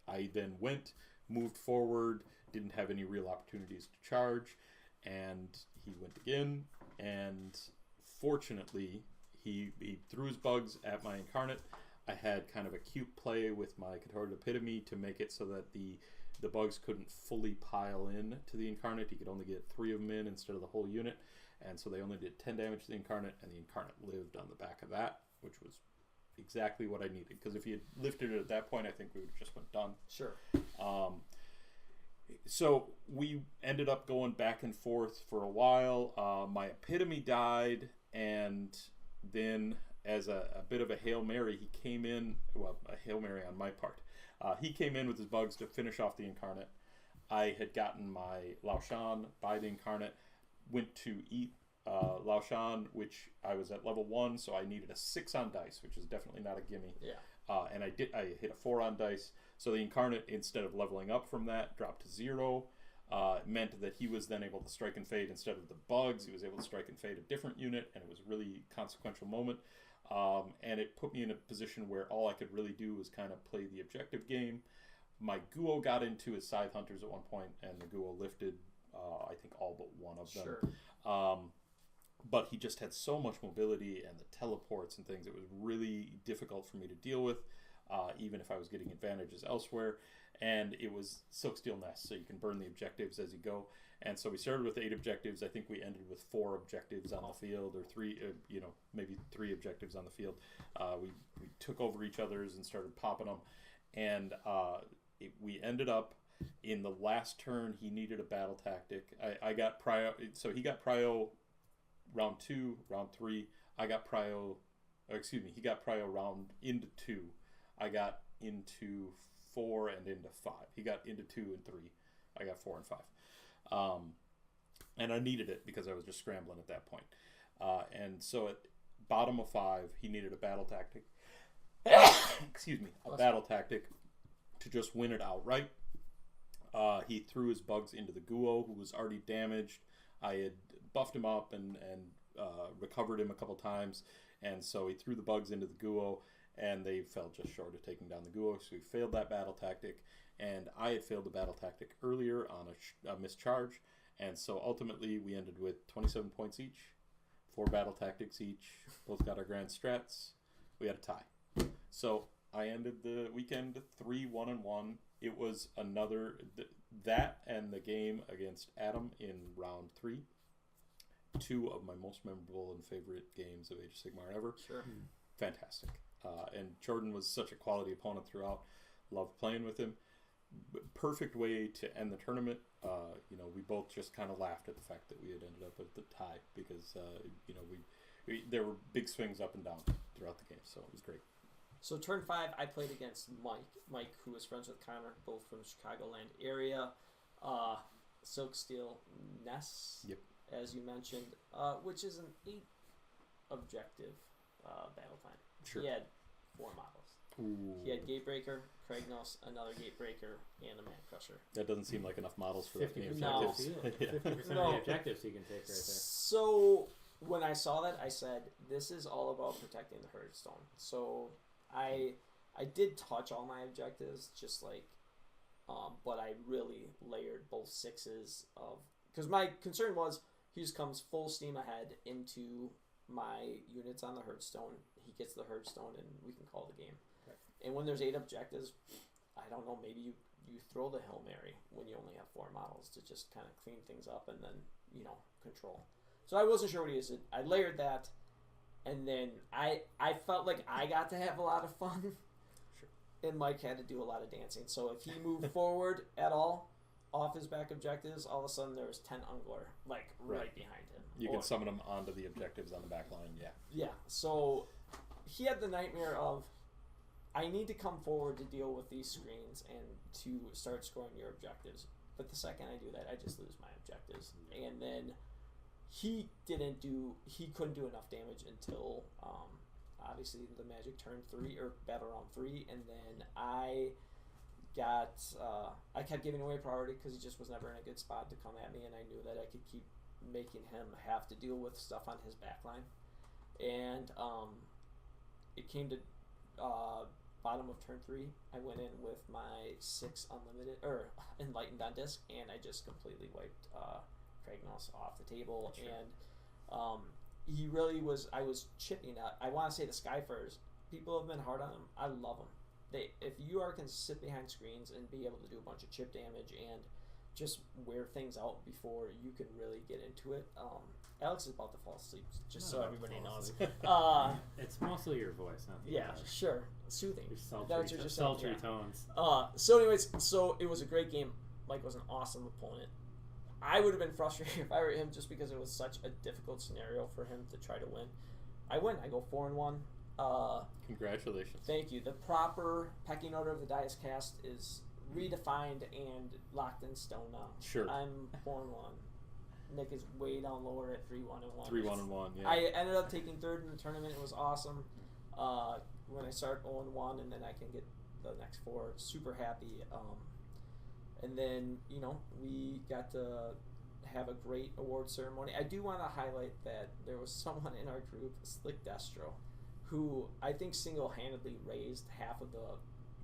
I then moved forward, didn't have any real opportunities to charge, and he went again, and fortunately he threw his bugs at my Incarnate. I had kind of a cute play with my Contorted Epitome to make it so that the bugs couldn't fully pile in to the Incarnate. He could only get 3 of them in instead of the whole unit, and so they only did 10 damage to the Incarnate, and the Incarnate lived on the back of that, which was exactly what I needed, because if he had lifted it at that point, I think we would have just been done. Sure. So we ended up going back and forth for a while. My Epitome died, and then as a bit of a Hail Mary, he came in, well, a Hail Mary on my part. He came in with his bugs to finish off the Incarnate. I had gotten my Laoshan by the Incarnate, went to eat Laoshan, which I was at level 1, so I needed a 6 on dice, which is definitely not a gimme. Yeah. And I hit a 4 on dice, so the Incarnate, instead of leveling up from that, dropped to 0. It meant that he was then able to Strike and Fade instead of the bugs. He was able to Strike and Fade a different unit, and it was a really consequential moment. And it put me in a position where all I could really do was kind of play the objective game. My Guo got into his Scythe Hunters at one point, and the Guo lifted, I think, all but one of them. Sure. But he just had so much mobility and the teleports and things. It was really difficult for me to deal with, even if I was getting advantages elsewhere. And it was Silksteel Nest, so you can burn the objectives as you go. And so we started with 8 objectives. I think we ended with 4 objectives on the field, or 3, maybe 3 objectives on the field. We took over each other's and started popping them. And we ended up in the last turn. He needed a battle tactic. I got prio, so he got prio round 2, round 3. I got prio. He got prio round into 2. I got into 4 and into 5. He got into 2 and 3. I got 4 and 5. And I needed it because I was just scrambling at that point. And so at bottom of 5, he needed a battle tactic. Battle tactic to just win it outright. He threw his bugs into the Guo, who was already damaged. I had buffed him up and recovered him a couple times, and so he threw the bugs into the Guo, and they fell just short of taking down the Guo, so he failed that battle tactic, and I had failed the battle tactic earlier on a mischarge, and so ultimately we ended with 27 points each, 4 battle tactics each, both got our grand strats, we had a tie. So I ended the weekend 3-1-1. It was another, that and the game against Adam in round 3, 2 of my most memorable and favorite games of Age of Sigmar ever. Sure. Fantastic. And Jordan was such a quality opponent throughout. Loved playing with him. Perfect way to end the tournament. We both just kind of laughed at the fact that we had ended up with the tie because, there were big swings up and down throughout the game, so it was great. So turn 5, I played against Mike, who was friends with Connor, both from the Chicagoland area. Silksteel Nest, Yep. as you mentioned, which is an 8 objective battle time. Sure. He had 4 models. Ooh. He had Gatebreaker, Kragnos, another Gatebreaker, and a Man Crusher. That doesn't seem like enough models for that 50% game. No. of the field. 50% No. of the objectives you can take right there. So when I saw that, I said, this is all about protecting the Hearthstone. So I did touch all my objectives, just like, but I really layered both 6s of, because my concern was he just comes full steam ahead into my units on the Hearthstone. He gets the Hearthstone, and we can call the game. Right. And when there's 8 objectives, I don't know, maybe you throw the Hail Mary when you only have 4 models to just kind of clean things up and then, control. So I wasn't sure what he said. I layered that, and then I felt like I got to have a lot of fun. Sure. And Mike had to do a lot of dancing. So if he moved forward at all, off his back objectives, all of a sudden there was 10 Ungler, like, right behind him. You can summon them onto the objectives on the back line, yeah. Yeah, so he had the nightmare of, I need to come forward to deal with these screens and to start scoring your objectives. But the second I do that, I just lose my objectives. And then he couldn't do enough damage until, obviously, the Magic turn 3, or Battle Round 3, and then I kept giving away priority because he just was never in a good spot to come at me, and I knew that I could keep making him have to deal with stuff on his backline. And it came to bottom of turn 3. I went in with my 6 unlimited or enlightened on disc, and I just completely wiped Kragnos off the table. Sure. And he really was. I was chipping out. I want to say the Skyfarers. People have been hard on him. I love them. If you can sit behind screens and be able to do a bunch of chip damage and just wear things out before you can really get into it. Alex is about to fall asleep, just so everybody knows. It's mostly your voice, not the yeah, sure, soothing. Your sultry tones. So anyways, so it was a great game. Mike was an awesome opponent. I would have been frustrated if I were him, just because it was such a difficult scenario for him to try to win. I win. I go 4-1. Congratulations. Thank you. The proper pecking order of the dice cast is redefined and locked in stone now. Sure. I'm 4-1. Nick is way down lower at 3-1-1. 3-1-1. Yeah. I ended up taking third in the tournament. It was awesome. When I start 0-1 and then I can get the next 4, super happy. And then we got to have a great award ceremony. I do want to highlight that there was someone in our group, Slick Destro, who I think single-handedly raised half of the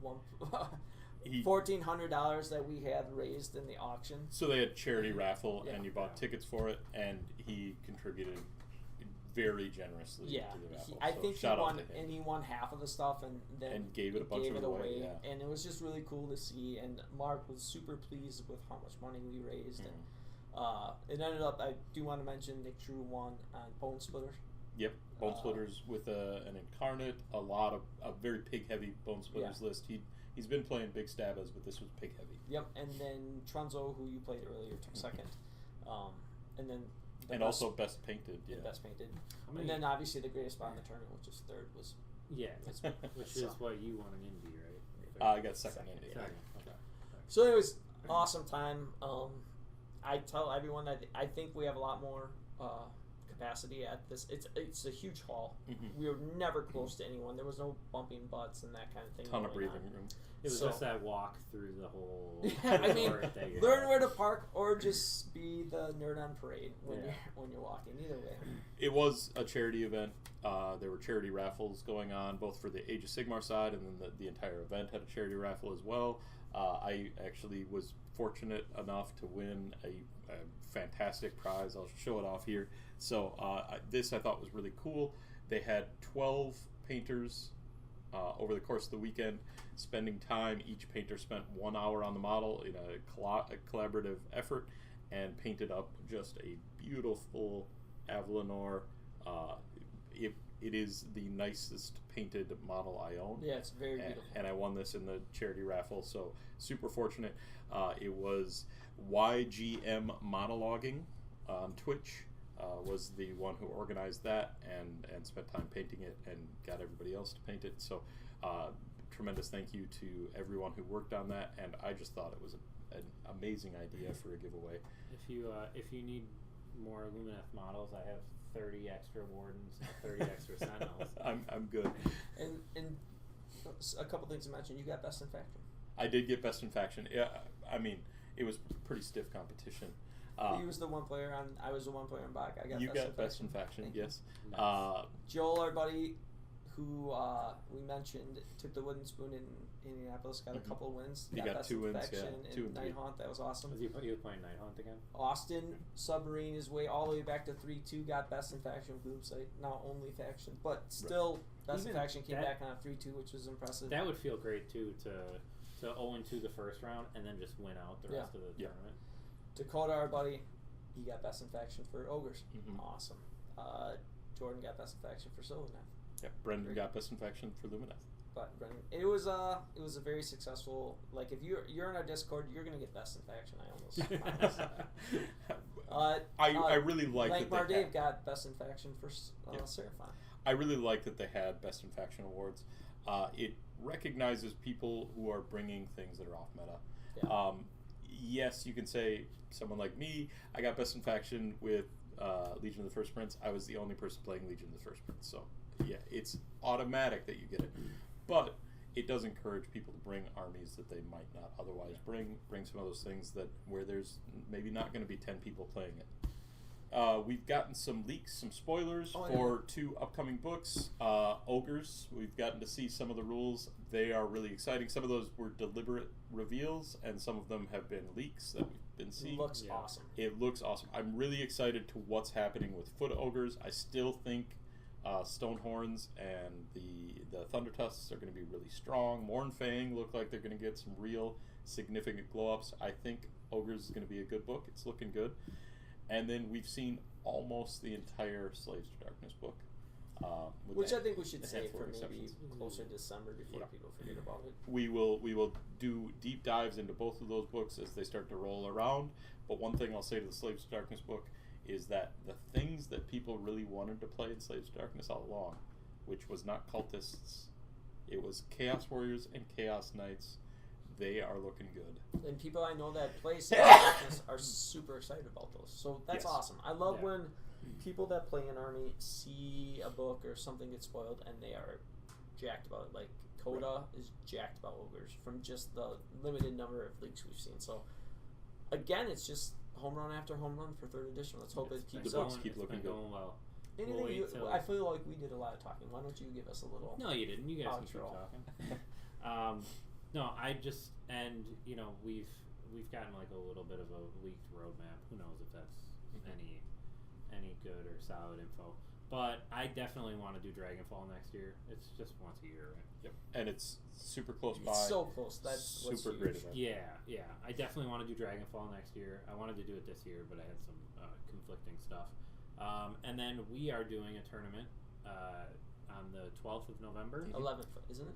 $1,400 that we had raised in the auction. So they had charity raffle, and you bought tickets for it, and he contributed very generously to the raffle. I think he won half of the stuff and then gave it a bunch of away. Yeah. And it was just really cool to see. And Mark was super pleased with how much money we raised. And it ended up, I do want to mention, Nick True won on Bone Splitters. Yep, Bone Splitters with an Incarnate, a very pig heavy Bone Splitters list. He's been playing big Stabbas, but this was pig heavy. Yep, and then Trunzo, who you played earlier, took second. And then also best painted. Yeah, best painted. And then obviously the greatest spot in the tournament, which is third, was which is what you won an Indy, right? I got second Indy. Okay. So it was awesome time. I tell everyone that I think we have a lot more capacity at this. It's a huge hall. We were never close to anyone. There was no bumping butts and that kind of thing. Ton of breathing room. It was just that walk through the whole. I mean, learn where to park or just be the nerd on parade when you're walking. Either way. It was a charity event. There were charity raffles going on, both for the Age of Sigmar side, and then the entire event had a charity raffle as well. I actually was fortunate enough to win a fantastic prize. I'll show it off here. So this I thought was really cool. They had 12 painters over the course of the weekend spending time. Each painter spent 1 hour on the model in a collaborative effort and painted up just a beautiful Avalanor. It is the nicest painted model I own. Yeah, it's very beautiful. And I won this in the charity raffle, so super fortunate. It was YGM Monologuing on Twitch. Was the one who organized that and spent time painting it and got everybody else to paint it. So tremendous thank you to everyone who worked on that, and I just thought it was an amazing idea for a giveaway. If you need more Lumineth models, I have 30 extra Wardens and 30 extra Sentinels. I'm good. And a couple things to mention. You got Best in Faction. I did get Best in Faction. Yeah, I mean, it was pretty stiff competition. He was the one player on. I was the one player on Bach. I got. You got Best in Faction, yes. Nice. Joel, our buddy, who we mentioned, took the wooden spoon in Indianapolis. Got a couple of wins. He got 2 wins. Yeah, 2 and 3. Night Haunt, that was awesome. Was he playing Night Haunt again? Austin Submarine is way all the way back to 3-2. Got Best in Faction group site, not only faction, but still Best in Faction came back on a 3-2, which was impressive. That would feel great too to 0-2 the first round and then just win out the rest of the tournament. Dakota, our buddy, he got Best in Faction for Ogres. Awesome. Jordan got Best in Faction for Sylvaneth. Yeah, Brendan got Best in Faction for Lumineth. But it was a very successful. Like if you're in our Discord, you're gonna get best in faction. I almost. I really like Like that they Dave got best in faction for Seraphon. I really like that they had best in faction awards. It recognizes people who are bringing things that are off meta. Yeah. Yes, you can say someone like me. I got best in faction with Legion of the First Prince. I was the only person playing Legion of the First Prince, so yeah, it's automatic that you get it. But it does encourage people to bring armies that they might not otherwise bring. Bring some of those things that where there's maybe not going to be 10 people playing it. We've gotten some leaks, some spoilers for 2 upcoming books. Ogres, we've gotten to see some of the rules. They are really exciting. Some of those were deliberate reveals, and some of them have been leaks that we've been seeing. It looks awesome. It looks awesome. I'm really excited to what's happening with Foot Ogres. I still think Stonehorns and the Thunder Tusks are going to be really strong. Mornfang look like they're going to get some real significant glow-ups. I think Ogres is going to be a good book. It's looking good. And then we've seen almost the entire Slaves to Darkness book. Which I think we should save for maybe closer to December before people forget about it. We will do deep dives into both of those books as they start to roll around. But one thing I'll say to the Slaves to Darkness book is that the things that people really wanted to play in Slaves to Darkness all along, which was not cultists, it was Chaos Warriors and Chaos Knights. They are looking good. And people I know that play Slaves to Darkness are super excited about those. So that's awesome. I love when people that play an army see a book or something get spoiled and they are jacked about it. Like Coda is jacked about Ogres from just the limited number of leaks we've seen. So again, it's just home run after home run for 3rd edition. Let's hope it keeps up. Keep looking good. Going well. I feel like we did a lot of talking. Why don't you give us a little? No, you didn't. You guys can keep talking. No, I just we've gotten like a little bit of a leaked roadmap. Who knows if that's any good or solid info. But I definitely want to do Dragonfall next year. It's just once a year, right? Yep. And it's super close by. It's so close. That's super great event. Yeah. I definitely want to do Dragonfall next year. I wanted to do it this year, but I had some conflicting stuff. And then we are doing a tournament on the 12th of November. 11th, isn't it?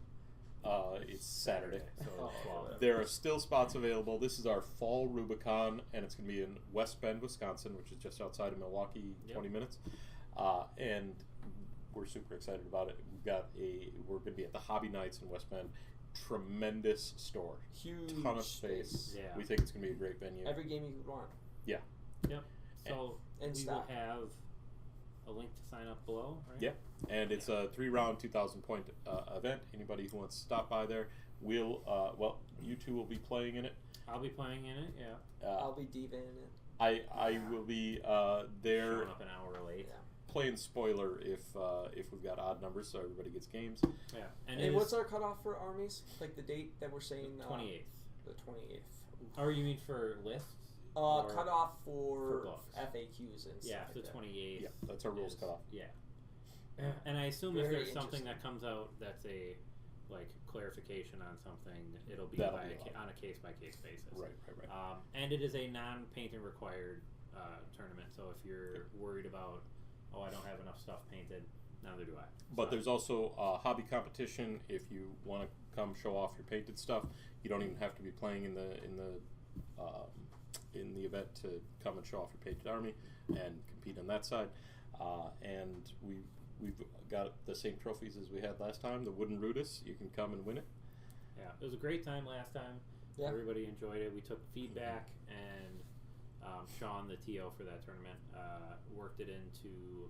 It's Saturday. So there are still spots available. This is our Fall Rubicon, and it's going to be in West Bend, Wisconsin, which is just outside of Milwaukee, 20 minutes. And we're super excited about it. We're going to be at the Hobby Nights in West Bend. Tremendous store. Huge ton of space. Yeah. We think it's going to be a great venue. Every game you could want. Yep. So and we will have a link to sign up below, right? Yeah. And it's a 3-round, 2,000-point event. Anybody who wants to stop by there will, you two will be playing in it. I'll be playing in it, yeah. I'll be diva in it. I will be there. Showing up an hour late. Yeah. Playing spoiler if we've got odd numbers so everybody gets games. Yeah. And what's our cutoff for armies? Like the date that we're saying? 28th. The 28th. Or you mean for lists? Cutoff for books. FAQs and stuff. Yeah, like the that. 28th. Yeah, that's our rules cutoff. Yeah. And I assume Very if there's something interesting. that comes out that's a clarification on something, it'll be That'll on a case by case basis. Right. And it is a non-painting required tournament. So if you're worried about, I don't have enough stuff painted, neither do I. But there's also a hobby competition. If you want to come show off your painted stuff, you don't even have to be playing in the event to come and show off your painted army and compete on that side. And we've got the same trophies as we had last time. The wooden Rudis, you can come and win it. Yeah, it was a great time last time. Yeah. Everybody enjoyed it. We took feedback, and Sean, the TO for that tournament, worked it into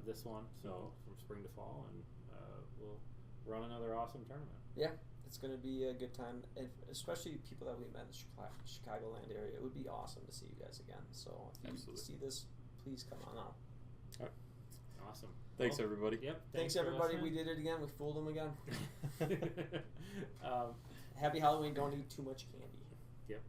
this one. So from spring to fall, and we'll run another awesome tournament. Yeah, it's going to be a good time, and especially people that we met in the Chicagoland area. It would be awesome to see you guys again. So if you see this, please come on out. All right. Awesome. Thanks, everybody. Yep. Thanks everybody. We did it again. We fooled them again. listening. Happy Halloween. Don't eat too much candy. Yep.